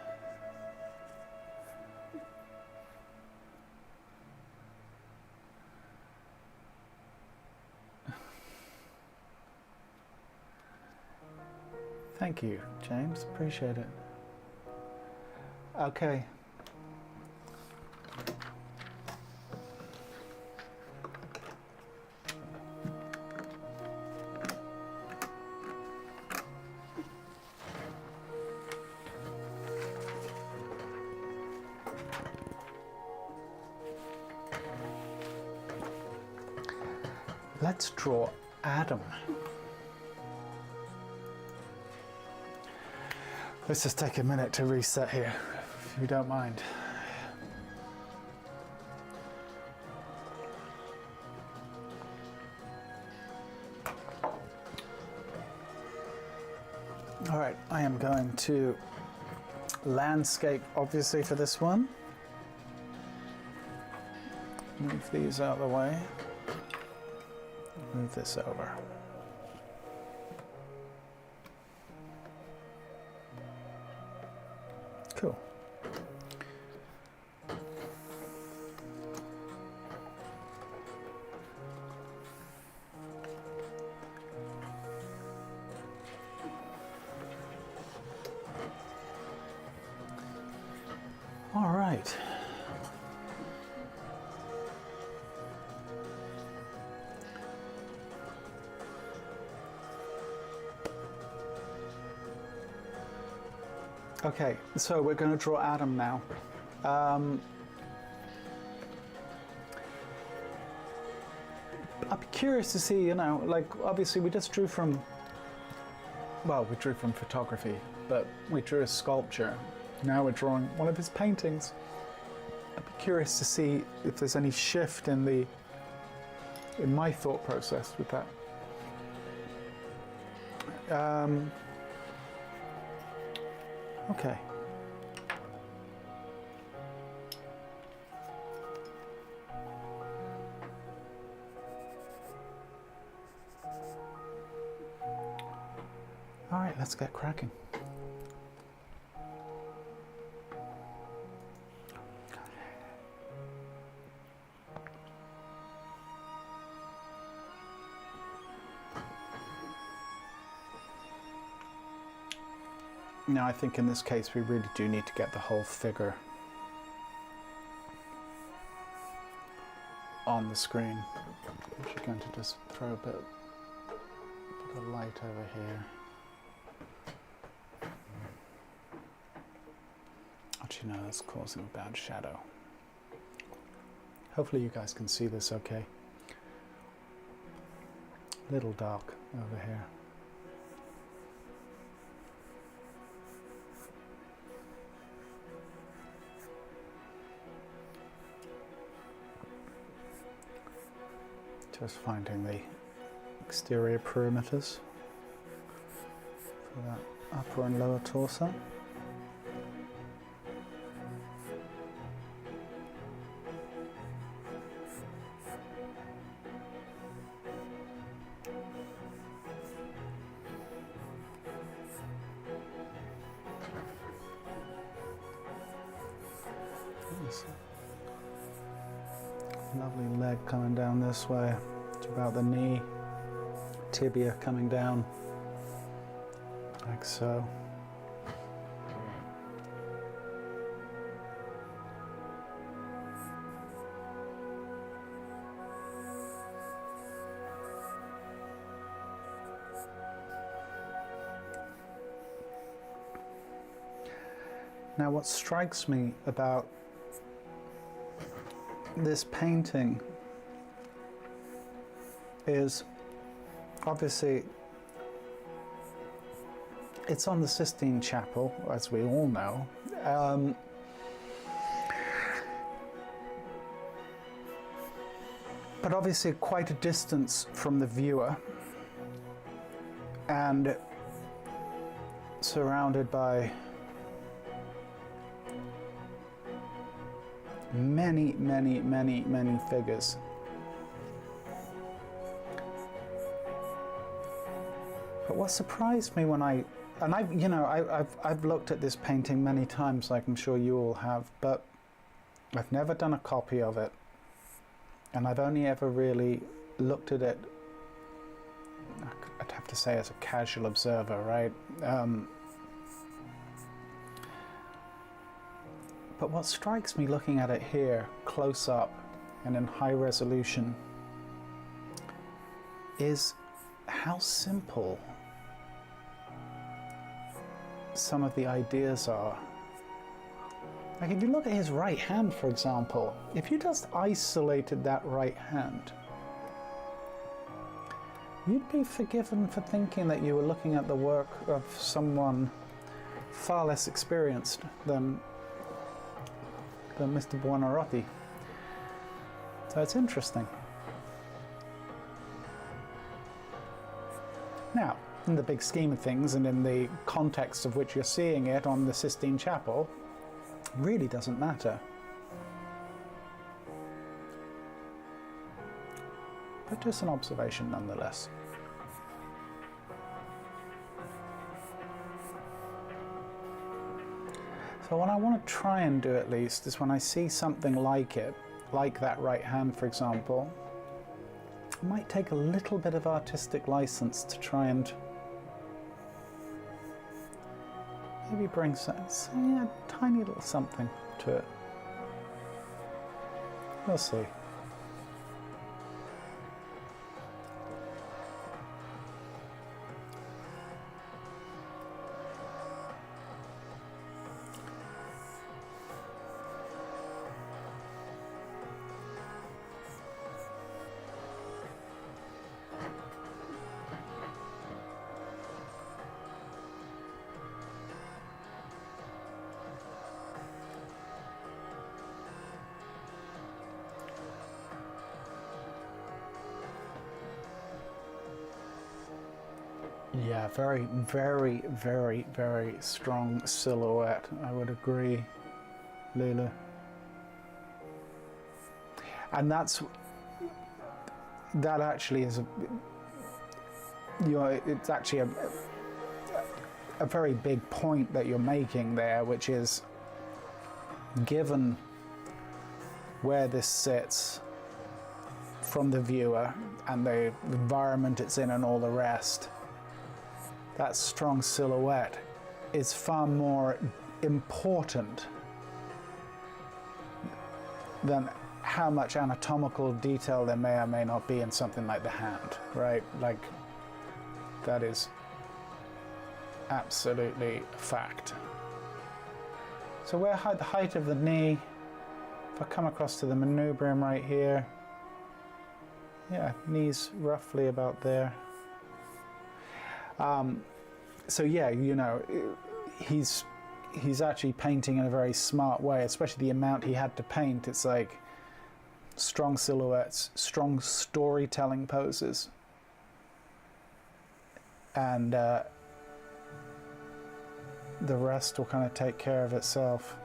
Thank you, James. Appreciate it. Okay. Let's draw Adam. Let's just take a minute to reset here, if you don't mind. All right, I am going to landscape, obviously, for this one. Move these out of the way. Move this over. Cool. All right. Okay, so we're going to draw Adam now. I'm curious to see, you know, like obviously we just drew from, well, we drew from photography, but we drew a sculpture. Now we're drawing one of his paintings. I'd be curious to see if there's any shift in my thought process with that. Okay. All right, let's get cracking. Now, I think in this case we really do need to get the whole figure on the screen. I'm just going to just throw a bit of light over here. Actually, no, that's causing a bad shadow. Hopefully you guys can see this okay. A little dark over here. Just finding the exterior perimeters for that upper and lower torso. Lovely leg coming down this way to about the knee, tibia coming down like so. Now, what strikes me about this painting is obviously it's on the Sistine Chapel, as we all know. But obviously quite a distance from the viewer and surrounded by many figures. But what surprised me when I've looked at this painting many times, like I'm sure you all have, but I've never done a copy of it, and I've only ever really looked at it, I'd have to say, as a casual observer, right? But what strikes me looking at it here, close up and in high resolution, is how simple some of the ideas are. Like if you look at his right hand, for example, if you just isolated that right hand, you'd be forgiven for thinking that you were looking at the work of someone far less experienced than Mr. Buonarroti. So it's interesting. Now, in the big scheme of things and in the context of which you're seeing it on the Sistine Chapel, it really doesn't matter. But just an observation nonetheless. So what I want to try and do at least is when I see something like it, like that right hand for example, I might take a little bit of artistic license to try and maybe bring some, yeah, tiny little something to it. We'll see. Yeah, very, very, very, very strong silhouette. I would agree, Lulu. And that actually is it's actually a very big point that you're making there, which is, given where this sits from the viewer and the environment it's in and all the rest, that strong silhouette is far more important than how much anatomical detail there may or may not be in something like the hand, right? Like, that is absolutely a fact. So we're at the height of the knee. If I come across to the manubrium right here, yeah, knee's roughly about there. So yeah, you know, he's actually painting in a very smart way, especially the amount he had to paint. It's like strong silhouettes, strong storytelling poses, and the rest will kind of take care of itself.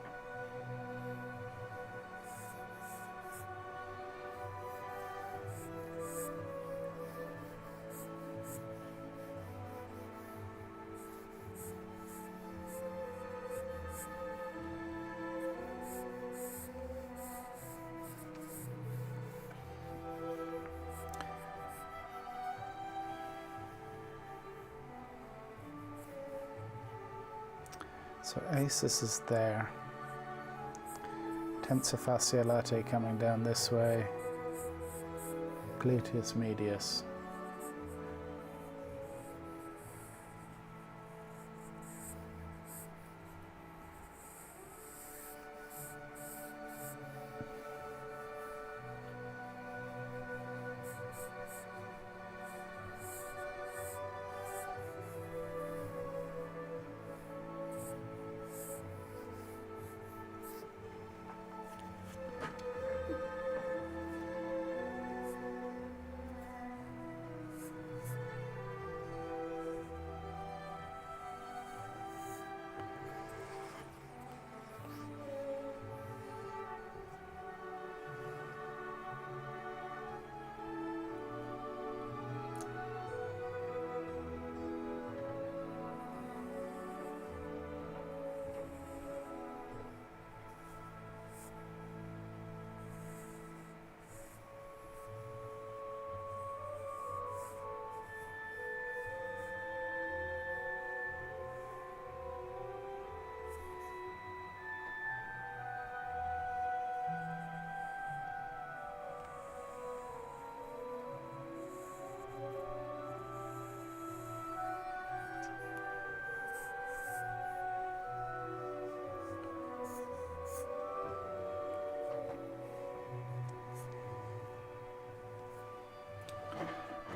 So Acis is there. Tensor fasciae latae coming down this way. Gluteus medius.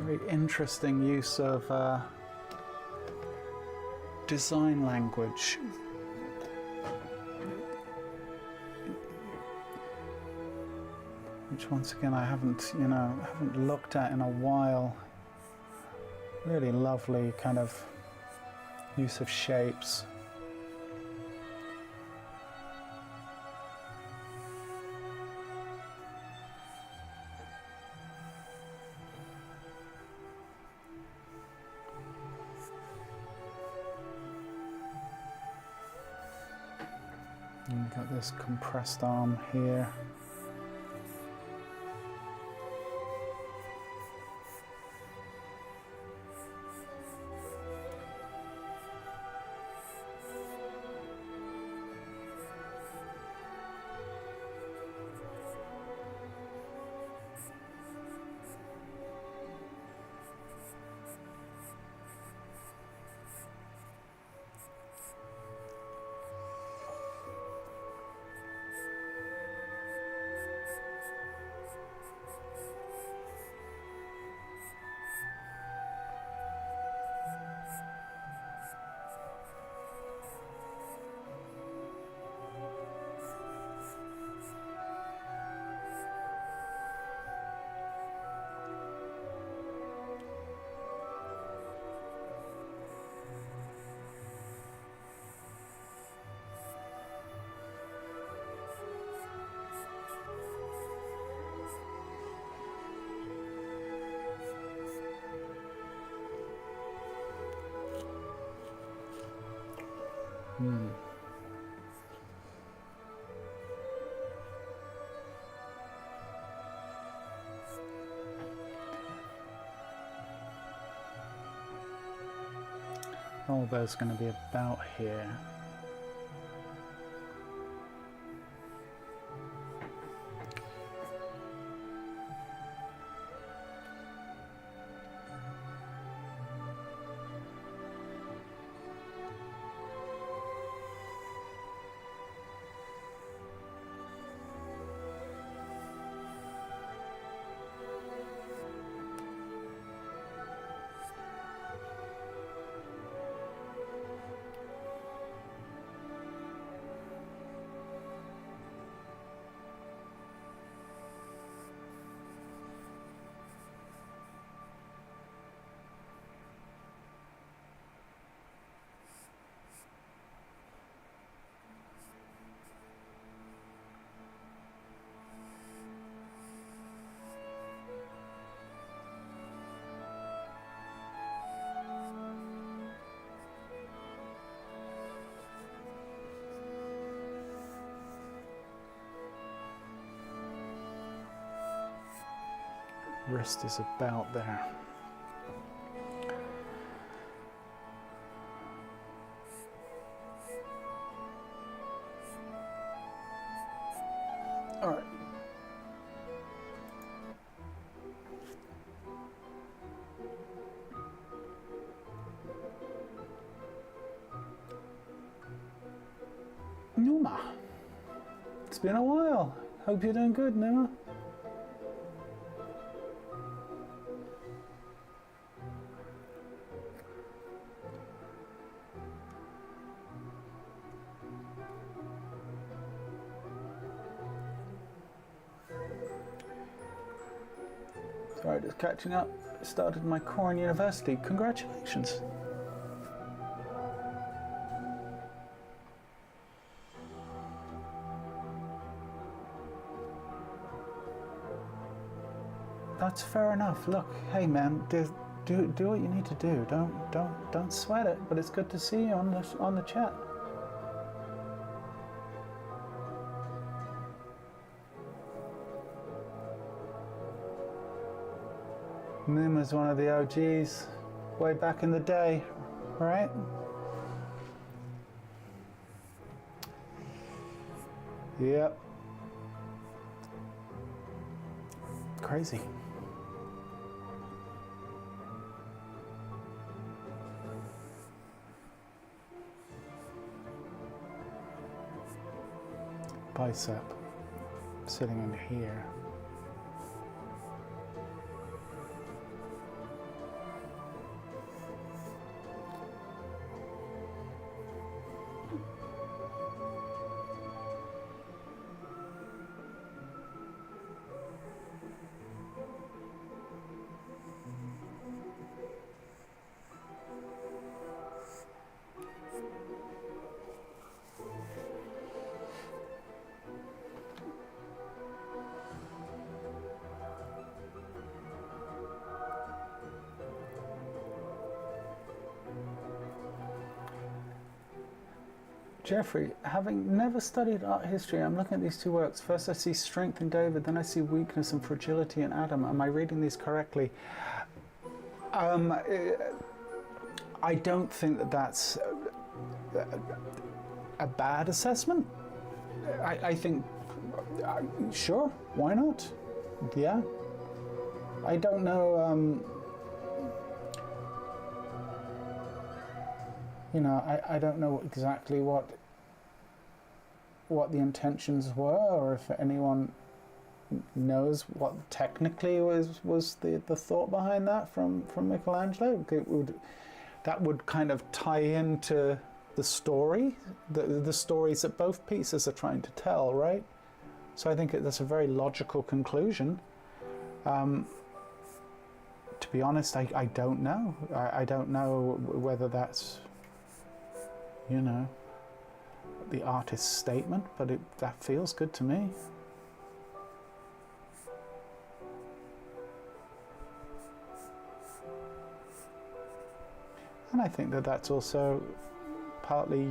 Very interesting use of design language. Which once again I haven't looked at in a while. Really lovely kind of use of shapes. And we've got this compressed arm here. Elbow's going to be about here. Wrist is about there. All right. Numa. It's been a while. Hope you're doing good, Numa. Sorry, just catching up. Started my core in university. Congratulations. That's fair enough. Look, hey man, do what you need to do. Don't sweat it. But it's good to see you on the chat. Numa's one of the OGs, way back in the day, right? Yep. Crazy. Bicep sitting in here. Jeffrey, having never studied art history, I'm looking at these two works. First I see strength in David, then I see weakness and fragility in Adam. Am I reading these correctly? I don't think that that's a bad assessment. I think, sure, why not? Yeah. I don't know, you know, I don't know exactly what the intentions were, or if anyone knows what technically was the thought behind that from Michelangelo. That would kind of tie into the story, the stories that both pieces are trying to tell, right? So I think that's a very logical conclusion. To be honest, I don't know. I don't know whether that's, you know, the artist's statement, but that feels good to me. And I think that that's also partly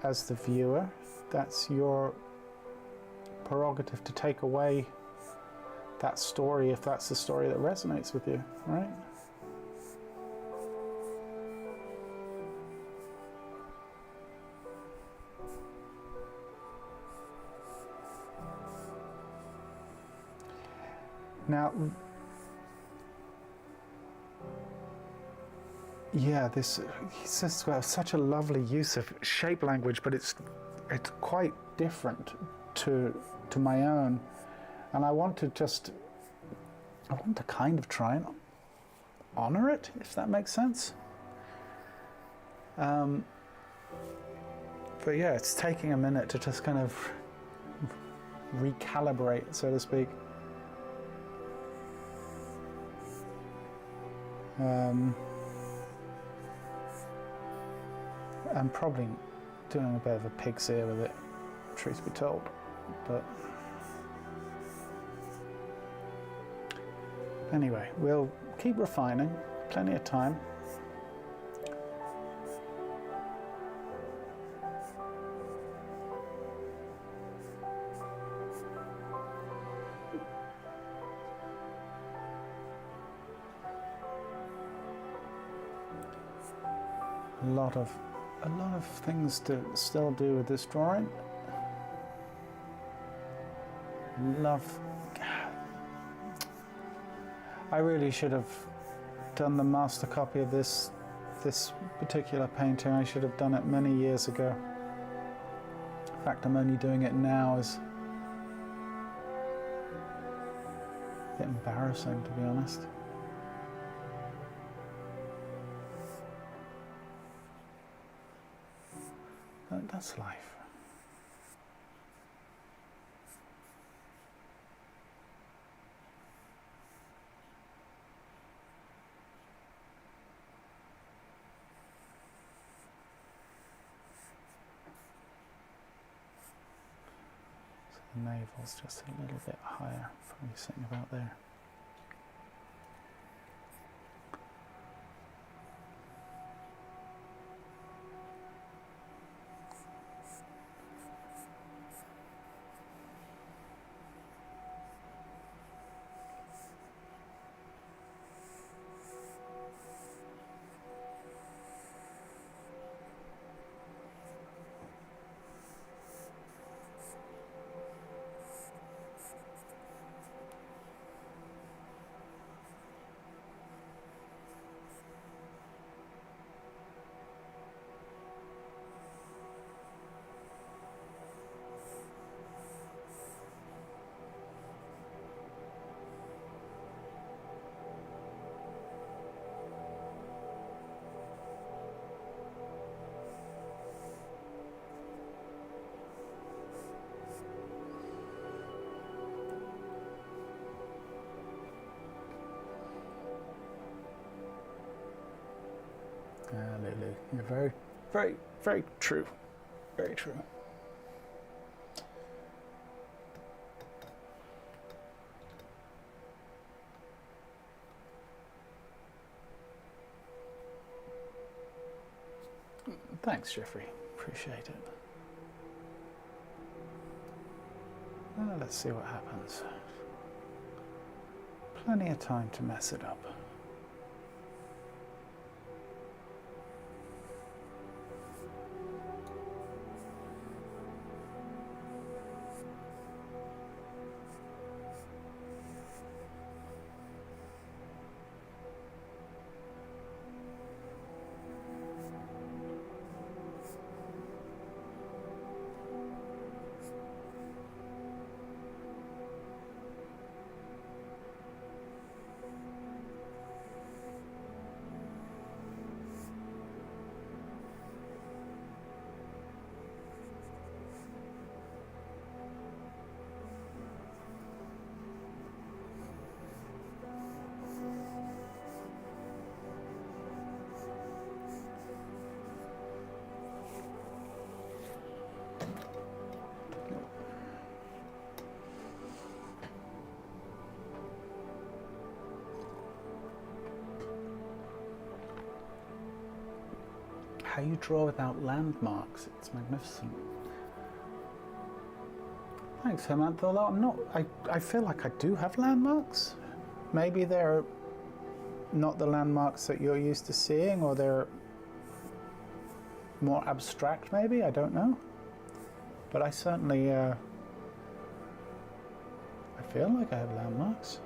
as the viewer. That's your prerogative to take away that story if that's the story that resonates with you, right? Now, yeah, this says such a lovely use of shape language, but it's quite different to my own, and I want to kind of try and honor it, if that makes sense. But yeah, it's taking a minute to just kind of recalibrate, so to speak. I'm probably doing a bit of a pig's ear with it, truth be told, but anyway, we'll keep refining, plenty of time. A lot of things to still do with this drawing. I really should have done the master copy of this particular painting. I should have done it many years ago. In fact, I'm only doing it now. Is a bit embarrassing, to be honest. That's life. So the navel's just a little bit higher, probably sitting about there. Lulu, you're very, very, very true. Very true. Thanks, Jeffrey. Appreciate it. Let's see what happens. Plenty of time to mess it up. how you draw without landmarks. It's magnificent. Thanks, Hemant. Although I feel like I do have landmarks. Maybe they're not the landmarks that you're used to seeing, or they're more abstract, maybe. I don't know. But I certainly, I feel like I have landmarks.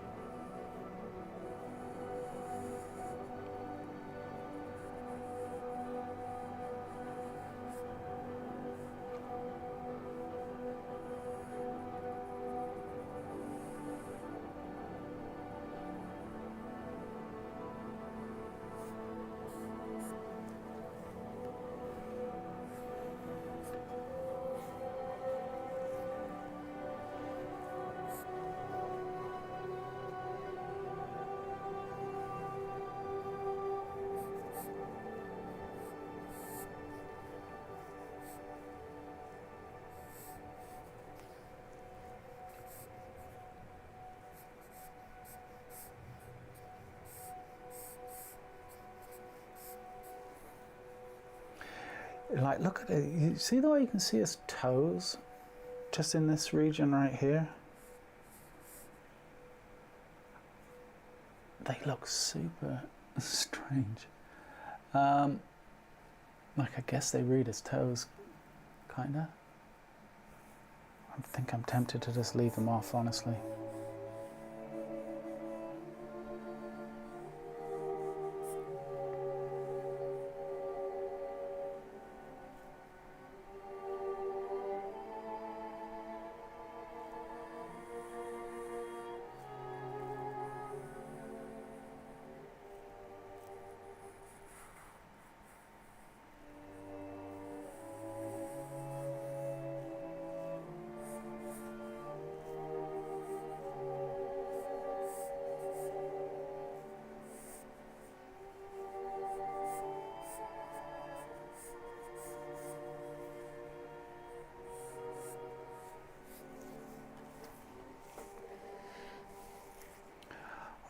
Like, look at it. You see the way you can see his toes just in this region right here? They look super strange. Like, I guess they read his toes, kinda. I think I'm tempted to just leave them off, honestly.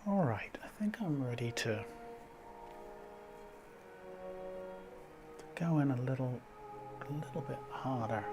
All right, I think I'm ready to go in a little bit harder.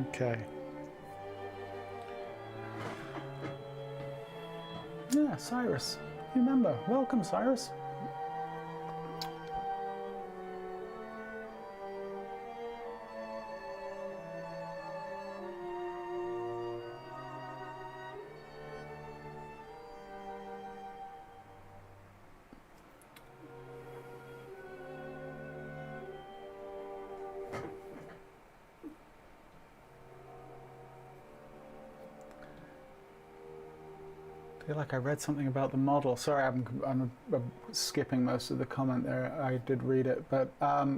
Okay. Yeah, Cyrus. Remember, welcome, Cyrus. I feel like I read something about the model. Sorry, I'm skipping most of the comment there. I did read it, but I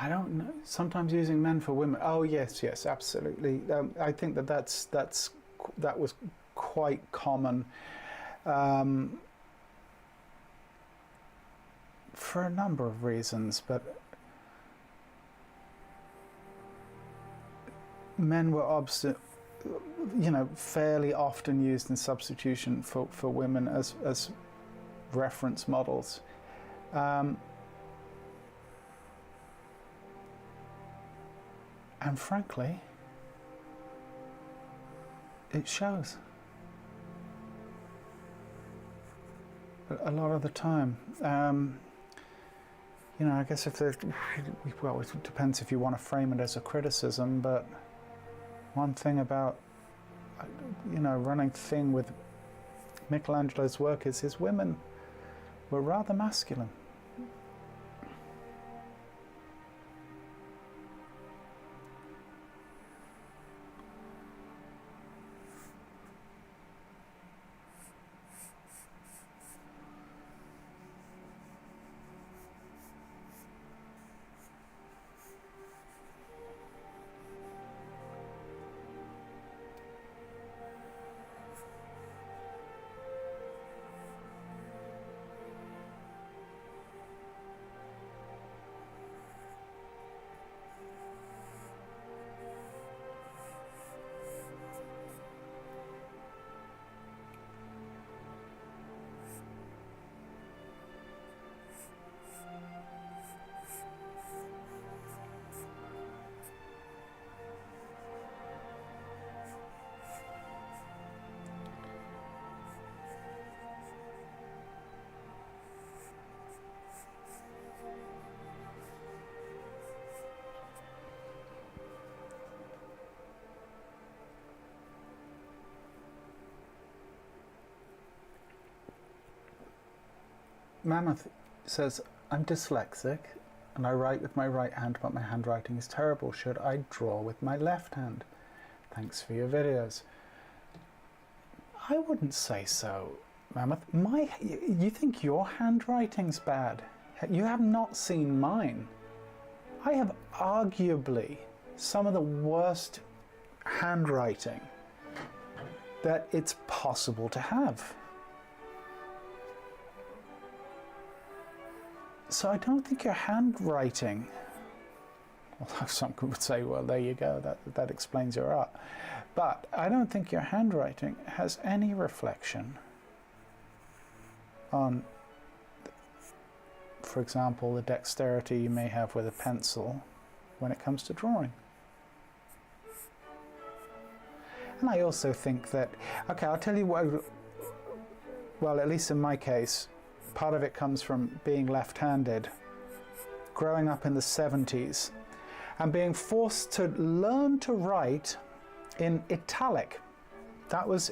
don't know. Sometimes using men for women. Oh yes, yes, absolutely. I think that was quite common for a number of reasons, but men were obstinate. You know, fairly often used in substitution for women as reference models. And frankly, it shows. a lot of the time. You know, I guess if there's, well, it depends if you want to frame it as a criticism, but one thing about, you know, running thing with Michelangelo's work is his women were rather masculine. Mammoth says, I'm dyslexic and I write with my right hand, but my handwriting is terrible. Should I draw with my left hand? Thanks for your videos. I wouldn't say so, Mammoth. You think your handwriting's bad? You have not seen mine. I have arguably some of the worst handwriting that it's possible to have. So I don't think your handwriting, although some would say, well, there you go, that explains your art. But I don't think your handwriting has any reflection on, for example, the dexterity you may have with a pencil when it comes to drawing. And I also think that, okay, I'll tell you what, well, at least in my case, part of it comes from being left-handed, growing up in the 70s, and being forced to learn to write in italic. That was,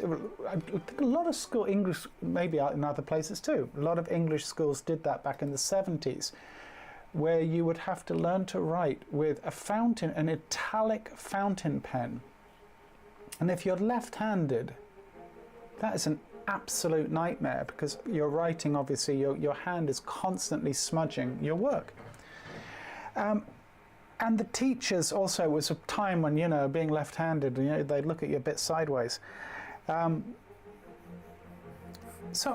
I think a lot of school, English, maybe in other places too, a lot of English schools did that back in the 70s, where you would have to learn to write with a fountain, an italic fountain pen. And if you're left-handed, that is an absolute nightmare, because you're writing, obviously your hand is constantly smudging your work. And the teachers also, was a time when, you know, being left-handed, you know, they'd look at you a bit sideways. So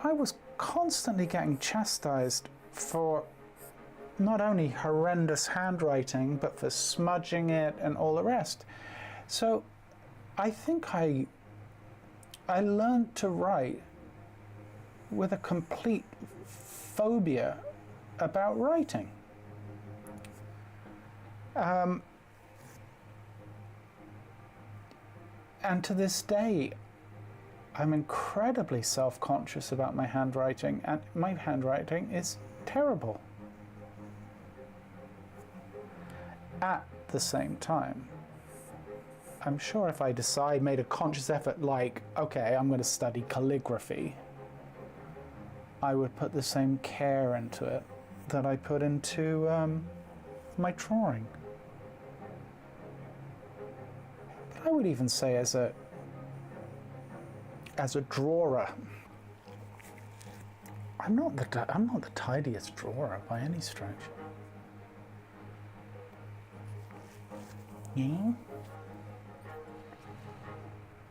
I was constantly getting chastised for not only horrendous handwriting, but for smudging it and all the rest. So I think I learned to write with a complete phobia about writing. And to this day, I'm incredibly self-conscious about my handwriting, and my handwriting is terrible. At the same time, I'm sure if I made a conscious effort, like, okay, I'm going to study calligraphy, I would put the same care into it that I put into my drawing. But I would even say as a drawer, I'm not the tidiest drawer by any stretch. Yeah.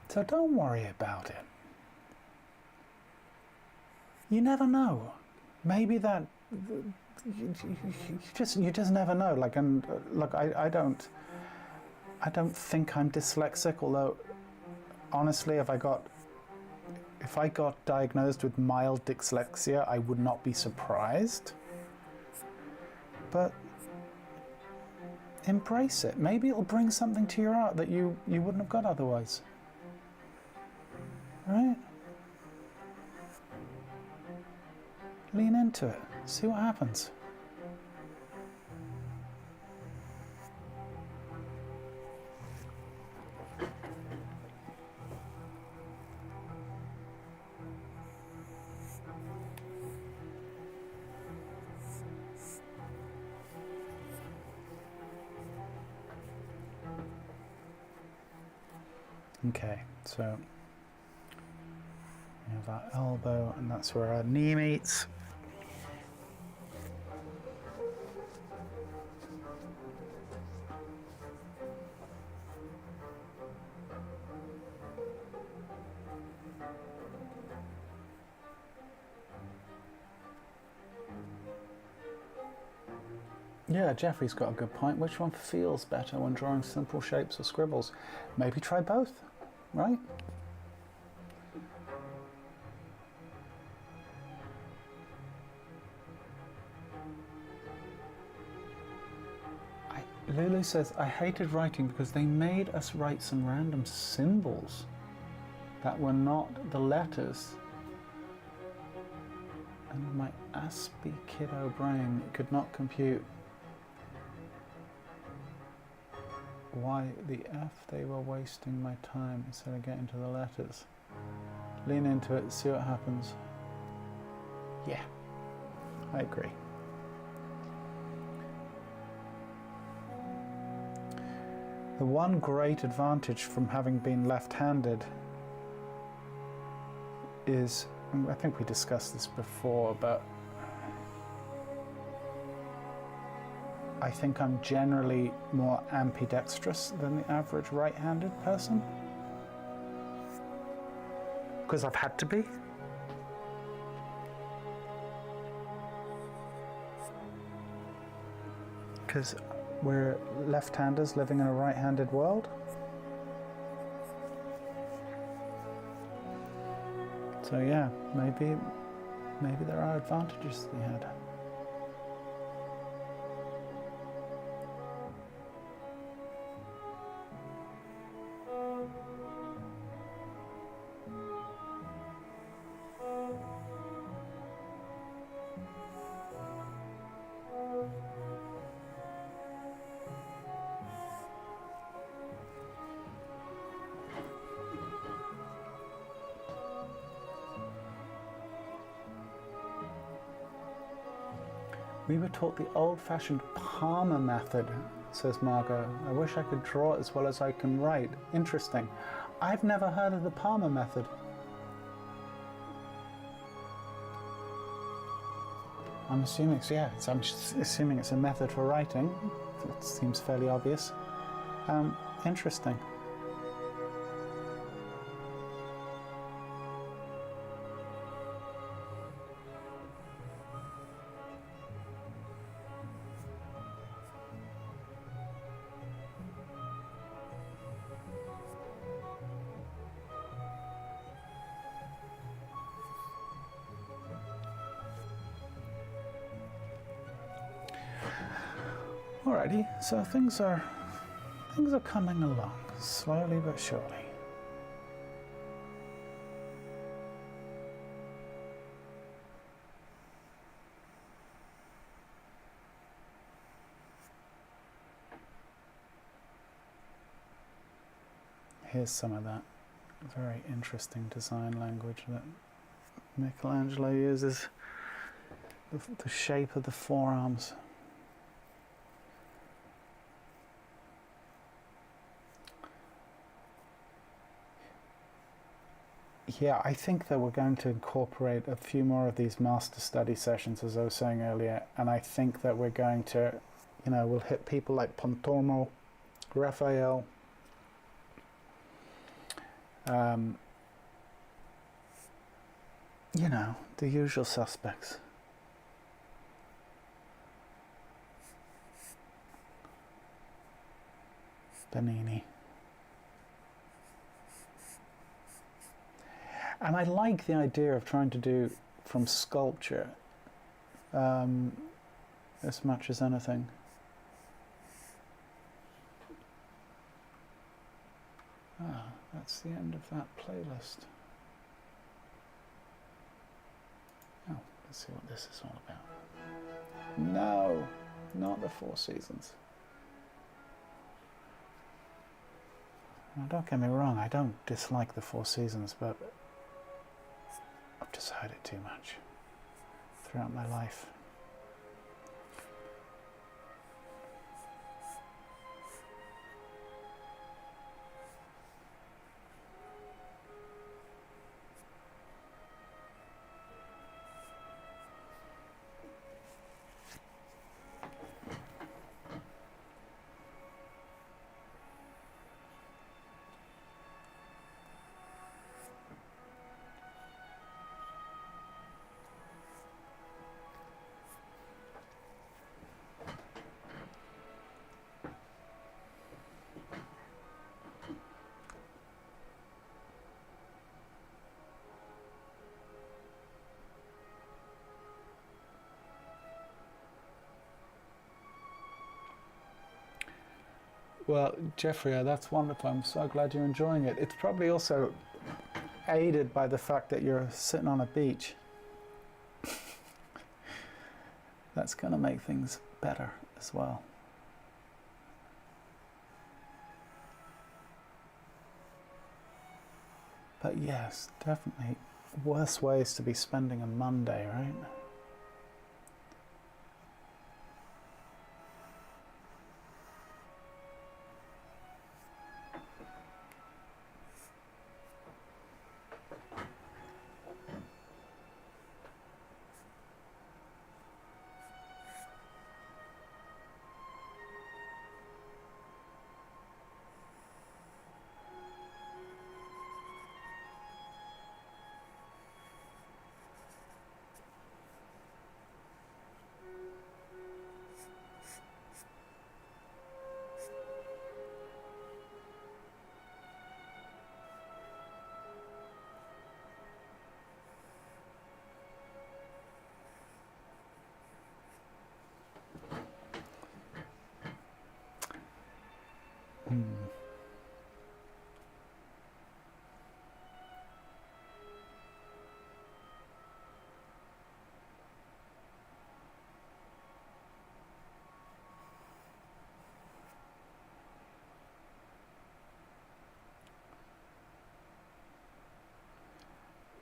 So don't worry about it. You never know. Maybe that you just never know. Like, and look, I don't think I'm dyslexic. Although, honestly, if I got diagnosed with mild dyslexia, I would not be surprised. But embrace it. Maybe it'll bring something to your art that you wouldn't have got otherwise. Right? Lean into it. See what happens. Okay, so we have our elbow, and that's where our knee meets. Yeah, Jeffrey's got a good point. Which one feels better when drawing simple shapes or scribbles? Maybe try both, right? Lulu says, I hated writing because they made us write some random symbols that were not the letters. And my Aspie kiddo brain could not compute why the F they were wasting my time instead of getting to the letters. Lean into it, see what happens. Yeah, I agree. The one great advantage from having been left-handed is, I think we discussed this before, but I think I'm generally more ambidextrous than the average right-handed person. Because I've had to be. Because we're left-handers living in a right-handed world. So yeah, maybe there are advantages to be had. We were taught the old-fashioned Palmer method, says Margot. I wish I could draw as well as I can write. Interesting. I've never heard of the Palmer method. I'm assuming it's, yeah, I'm assuming it's a method for writing. It seems fairly obvious. Interesting. Alrighty, so things are coming along, slowly but surely. Here's some of that very interesting design language that Michelangelo uses. The shape of the forearms. Yeah, I think that we're going to incorporate a few more of these master study sessions, as I was saying earlier, and I think that we're going to, we'll hit people like Pontormo, Raphael, the usual suspects. Benini. And I like the idea of trying to do from sculpture as much as anything. That's the end of that playlist. Oh. Let's see what this is all about. No, not the Four Seasons. Now, don't get me wrong, I don't dislike the Four Seasons, but I've just heard it too much throughout my life. Well, Jeffrey, that's wonderful. I'm so glad you're enjoying it. It's probably also aided by the fact that you're sitting on a beach. That's going to make things better as well. But yes, definitely worse ways to be spending a Monday, right?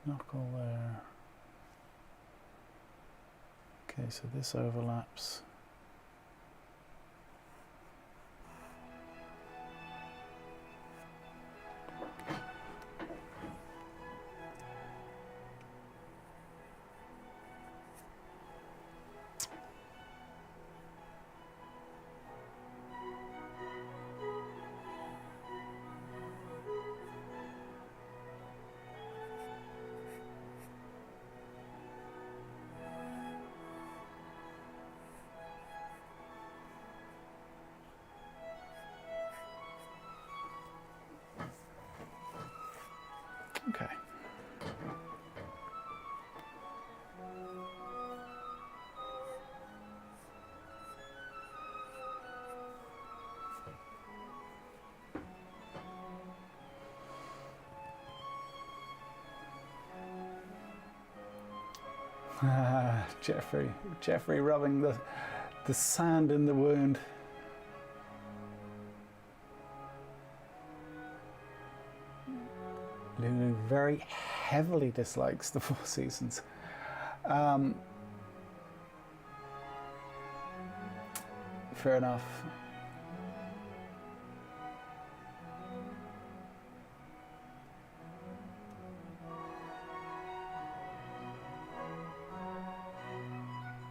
Knuckle there. Okay, so this overlaps. Okay. Jeffrey rubbing the sand in the wound. Lulu very heavily dislikes the Four Seasons. Fair enough.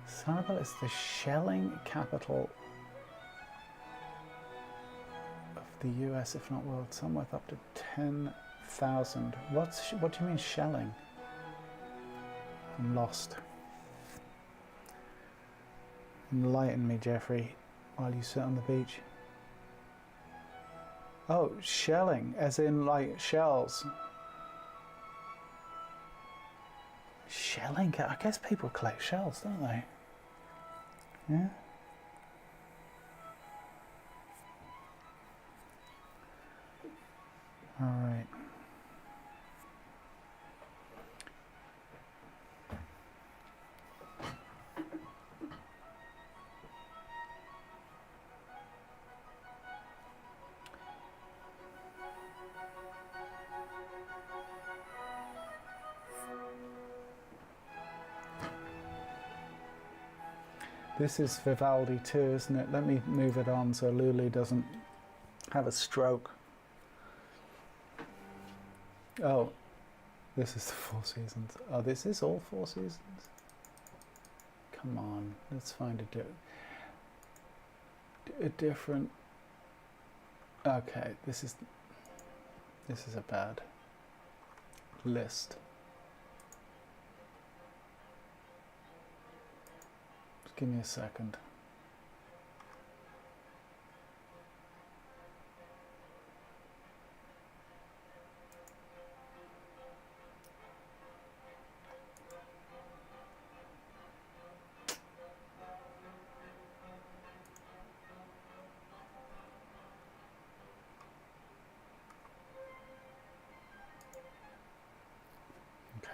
Senegal is the shelling capital of the US, if not world. Some with up to 10,000. What do you mean shelling? I'm lost. Enlighten me, Jeffrey, while you sit on the beach. Oh, shelling, as in like shells. Shelling? I guess people collect shells, don't they? Yeah. All right. This is Vivaldi too, isn't it? Let me move it on so Lulu doesn't have a stroke. Oh, this is the Four Seasons. Oh, this is all Four Seasons? Come on, let's find a different... Okay, this is a bad list. Just give me a second.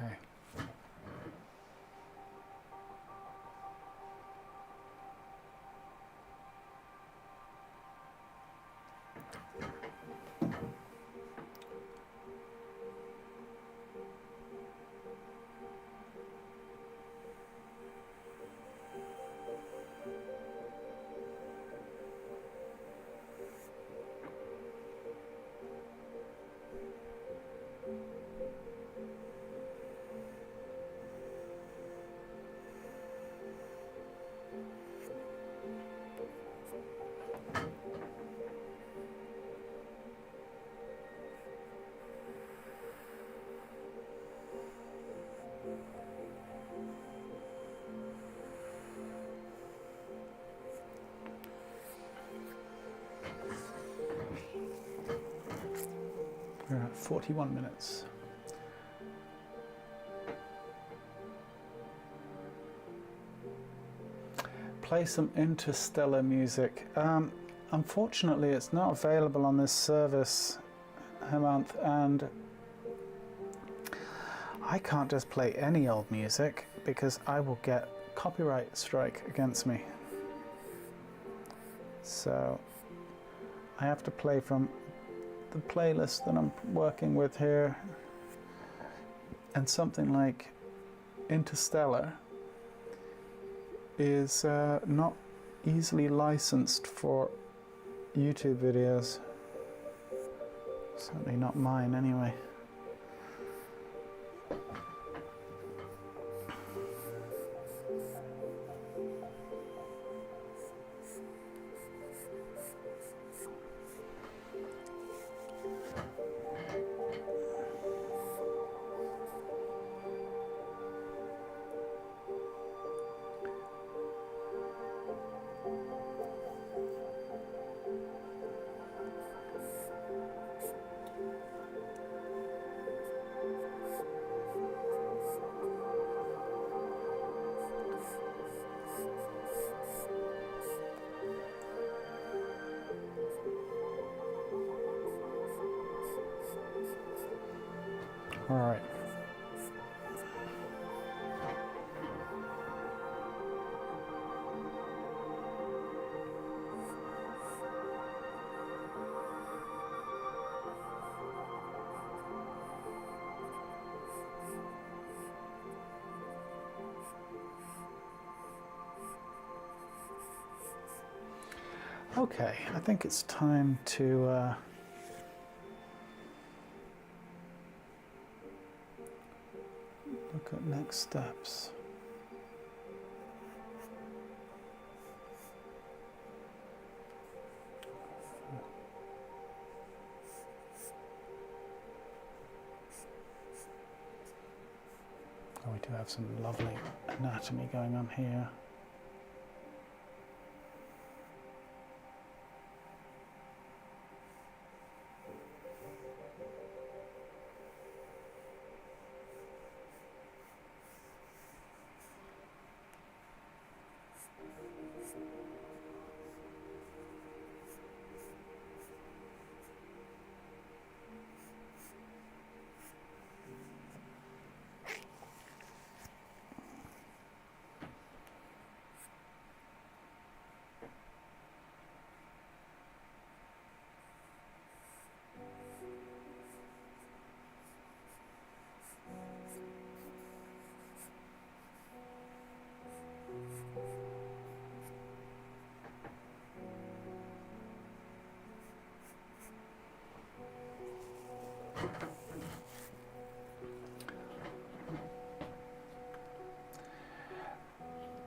Okay. We're at 41 minutes. Play some Interstellar music. Unfortunately, it's not available on this service, Hemant, and I can't just play any old music because I will get copyright strike against me. So I have to play from the playlist that I'm working with here, and something like Interstellar is not easily licensed for YouTube videos. Certainly not mine anyway. All right. Okay, I think it's time to look at next steps. Oh, we do have some lovely anatomy going on here.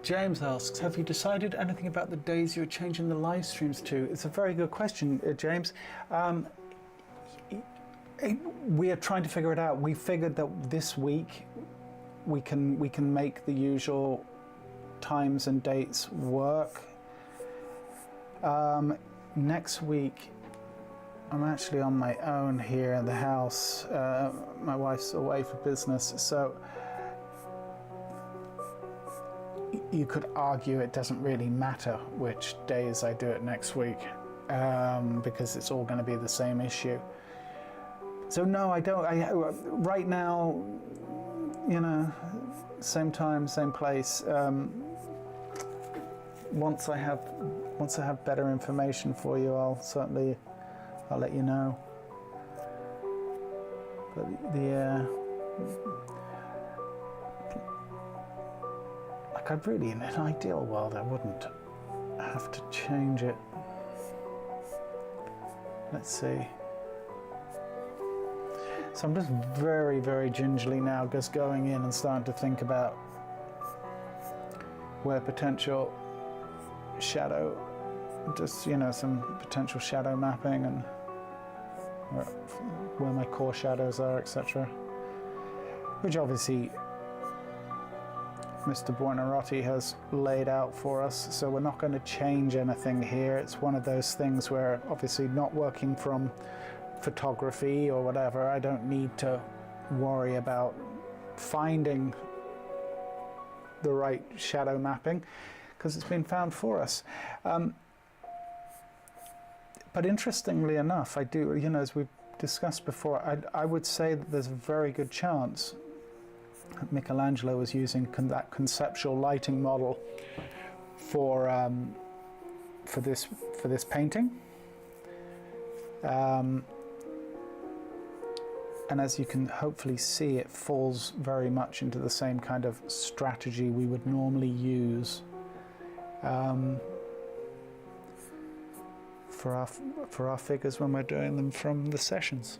James asks, have you decided anything about the days you're changing the live streams to? It's a very good question, James. We are trying to figure it out. We figured that this week we can make the usual times and dates work. Next week I'm actually on my own here in the house. My wife's away for business, so you could argue it doesn't really matter which days I do it next week, because it's all going to be the same issue. So no, I don't. Right now, same time, same place. Once I have better information for you, I'll let you know. But I'd really, in an ideal world, I wouldn't have to change it. Let's see. So I'm just very, very gingerly now just going in and starting to think about where potential shadow, some potential shadow mapping and where my core shadows are, etc. Which obviously Mr. Buonarroti has laid out for us, so we're not going to change anything here. It's one of those things where, obviously, not working from photography or whatever, I don't need to worry about finding the right shadow mapping because it's been found for us. But interestingly enough, I do, as we've discussed before, I would say that there's a very good chance Michelangelo was using that conceptual lighting model for this painting, and as you can hopefully see, it falls very much into the same kind of strategy we would normally use for our figures when we're doing them from the sessions.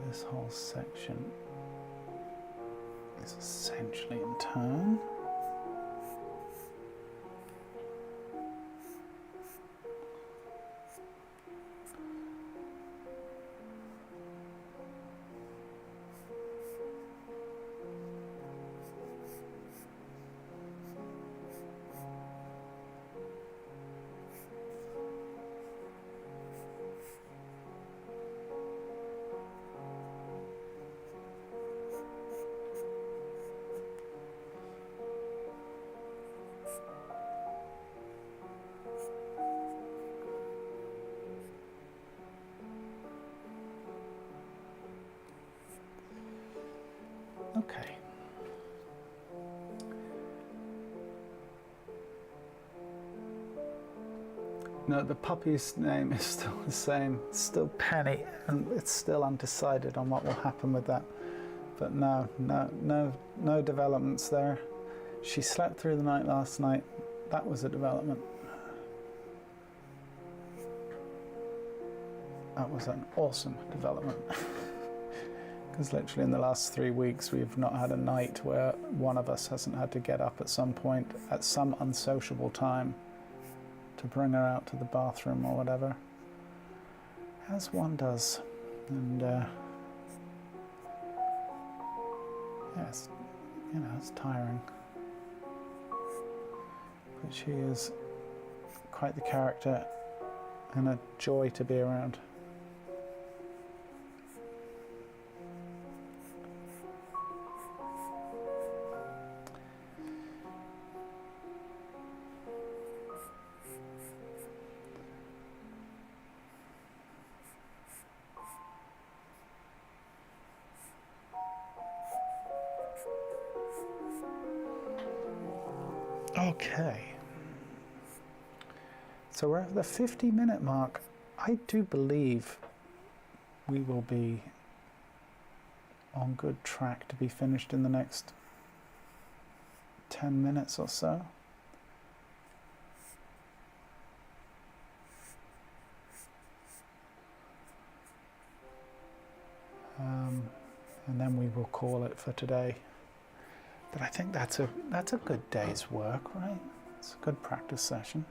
This whole section is essentially in turn. Okay. No, the puppy's name is still the same, it's still Penny, and it's still undecided on what will happen with that. But no developments there. She slept through the night last night. That was a development. That was an awesome development. Because literally in the last 3 weeks we've not had a night where one of us hasn't had to get up at some point at some unsociable time to bring her out to the bathroom or whatever, as one does. And yes, it's tiring, but she is quite the character and a joy to be around. Okay. So we're at the 50-minute mark. I do believe we will be on good track to be finished in the next 10 minutes or so. And then we will call it for today. But I think that's a good day's work, right? It's a good practice session.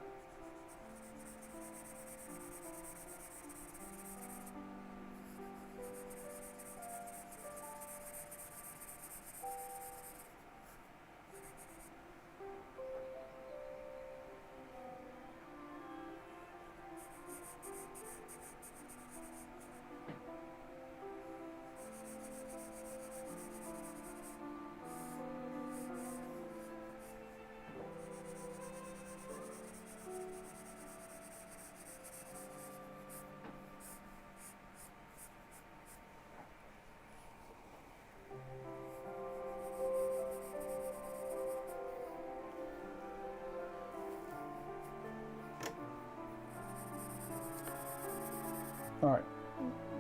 All right,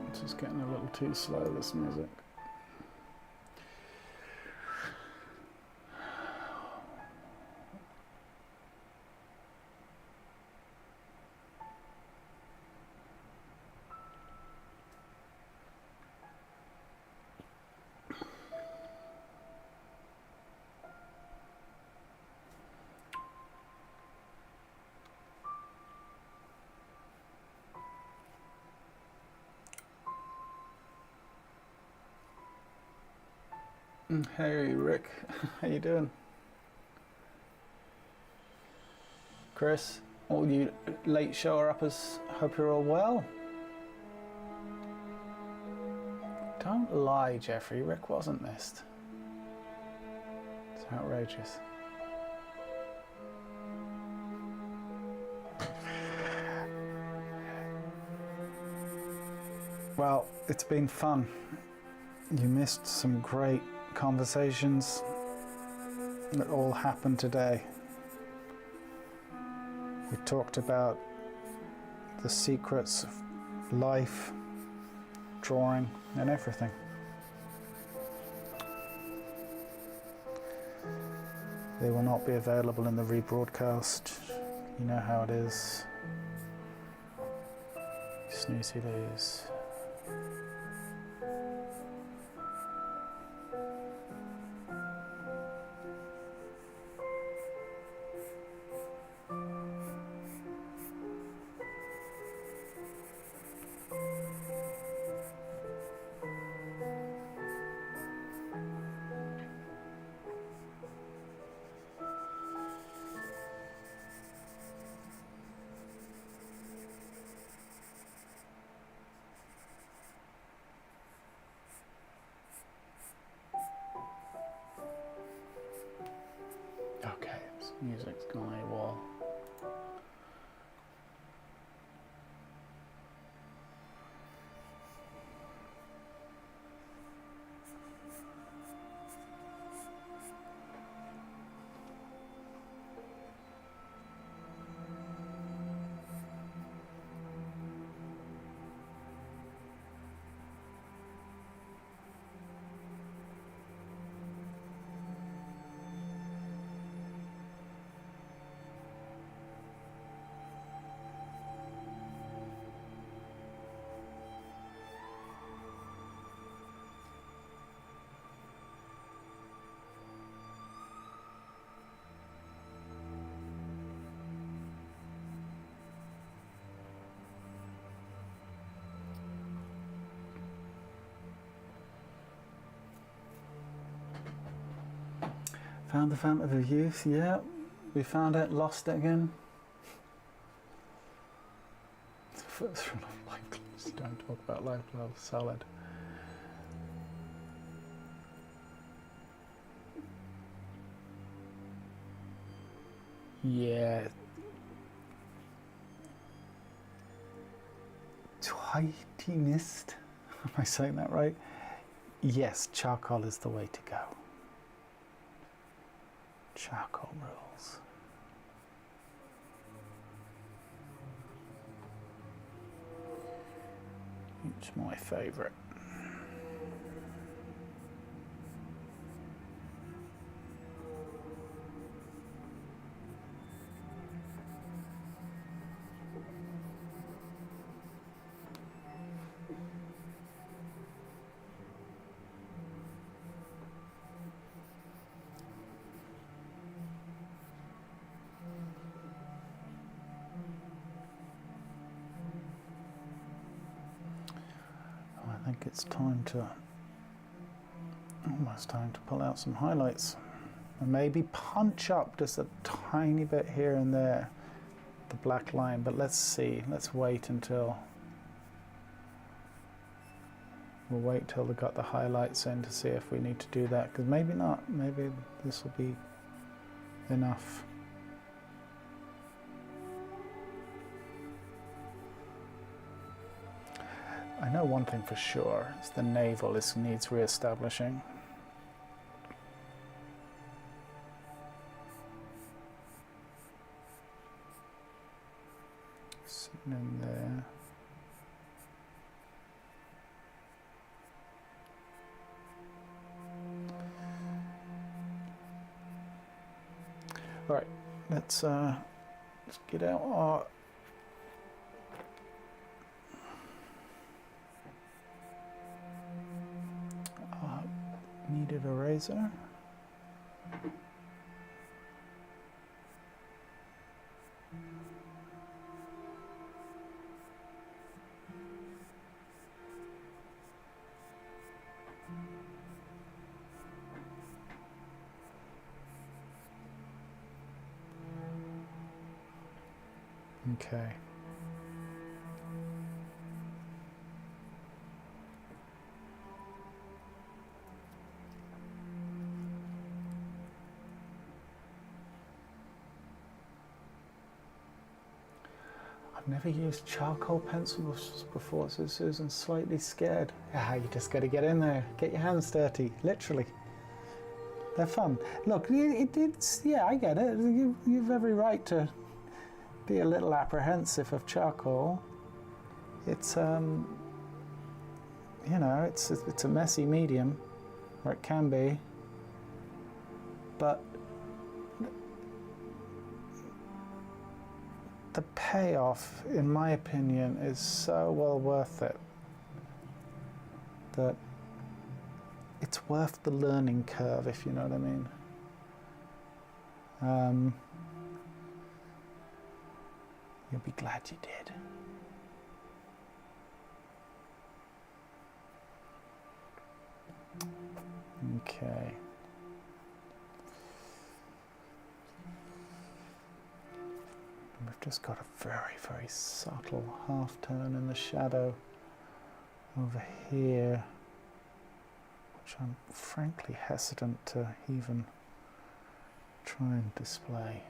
it's just getting a little too slow, this music. Hey Rick, how you doing? Chris, all you late shower-uppers, hope you're all well. Don't lie, Jeffrey, Rick wasn't missed. It's outrageous. Well, it's been fun. You missed some great conversations that all happened today. We talked about the secrets of life, drawing, and everything. They will not be available in the rebroadcast. You know how it is. Snoozy days. Okay, this music's gone AWOL. Found the fountain of youth, yeah. We found it, lost it again. First rule of life clubs, don't talk about life love, solid. Yeah. Twitinist, am I saying that right? Yes, charcoal is the way to go. Charcoal rules. It's my favorite. I think it's almost time to pull out some highlights and maybe punch up just a tiny bit here and there the black line, but let's see. Let's wait until they got the highlights in to see if we need to do that, because maybe not. Maybe this will be enough. I know one thing for sure, is the navel needs re-establishing. Sitting in there. All right, let's get out our kneaded eraser. Okay. I've never used charcoal pencils before, so Susan's slightly scared. Ah, you just got to get in there, get your hands dirty, literally. They're fun. Look, it's yeah, I get it. You've every right to be a little apprehensive of charcoal. It's you know, it's a messy medium, or it can be, but the payoff, in my opinion, is so well worth it that it's worth the learning curve, if you know what I mean. You'll be glad you did. Okay. We've just got a very, very subtle half turn in the shadow over here, which I'm frankly hesitant to even try and display.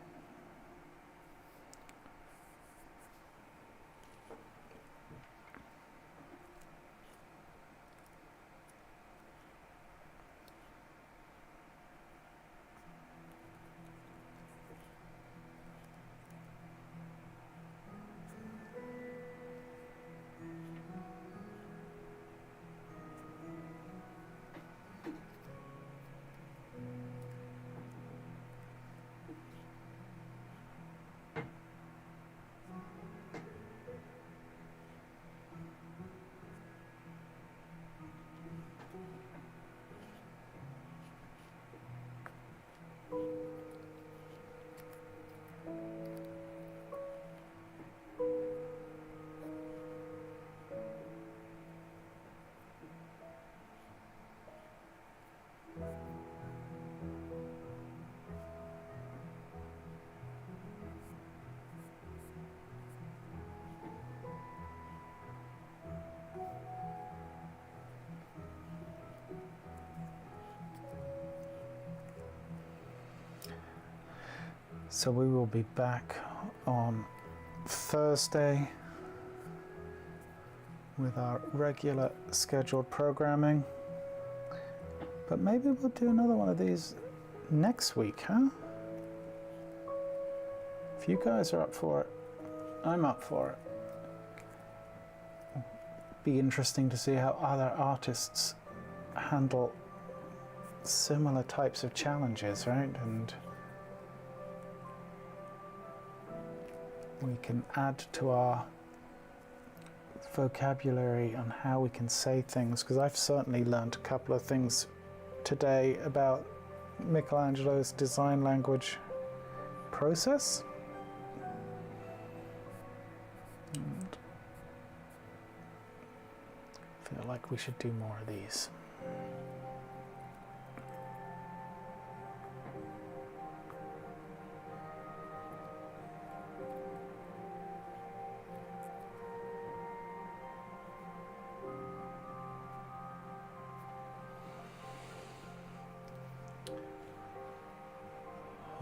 So we will be back on Thursday with our regular scheduled programming. But maybe we'll do another one of these next week, huh? If you guys are up for it, I'm up for it. be interesting to see how other artists handle similar types of challenges, right? And we can add to our vocabulary on how we can say things, because I've certainly learned a couple of things today about Michelangelo's design language process. And I feel like we should do more of these.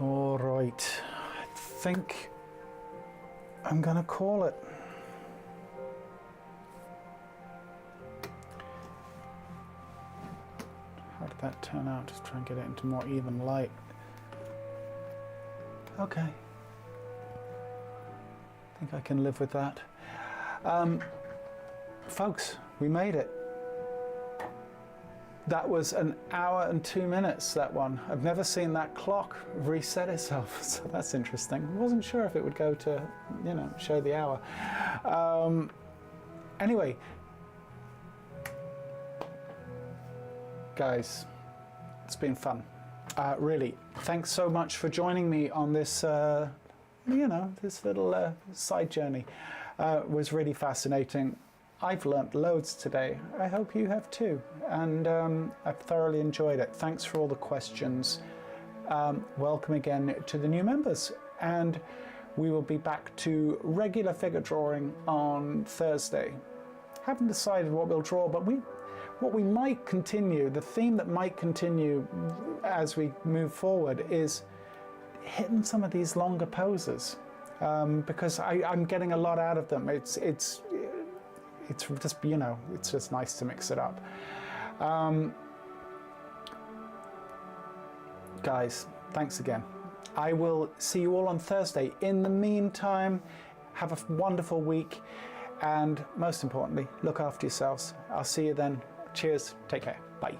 All right, I think I'm gonna call it. How did that turn out? Just try and get it into more even light. Okay. I think I can live with that. Folks, we made it. That was 1 hour and 2 minutes, that one. I've never seen that clock reset itself, so that's interesting. I wasn't sure if it would go to, you know, show the hour. Anyway, guys, it's been fun. Really, thanks so much for joining me on this, you know, this little side journey. It was really fascinating. I've learnt loads today. I hope you have too. And I've thoroughly enjoyed it. Thanks for all the questions. Welcome again to the new members. And we will be back to regular figure drawing on Thursday. Haven't decided what we'll draw, but what we might continue, the theme that might continue as we move forward is hitting some of these longer poses. Because I'm getting a lot out of them. It's just, you know, it's just nice to mix it up. Guys, thanks again. I will see you all on Thursday. In the meantime, have a wonderful week. And most importantly, look after yourselves. I'll see you then. Cheers. Take care. Bye.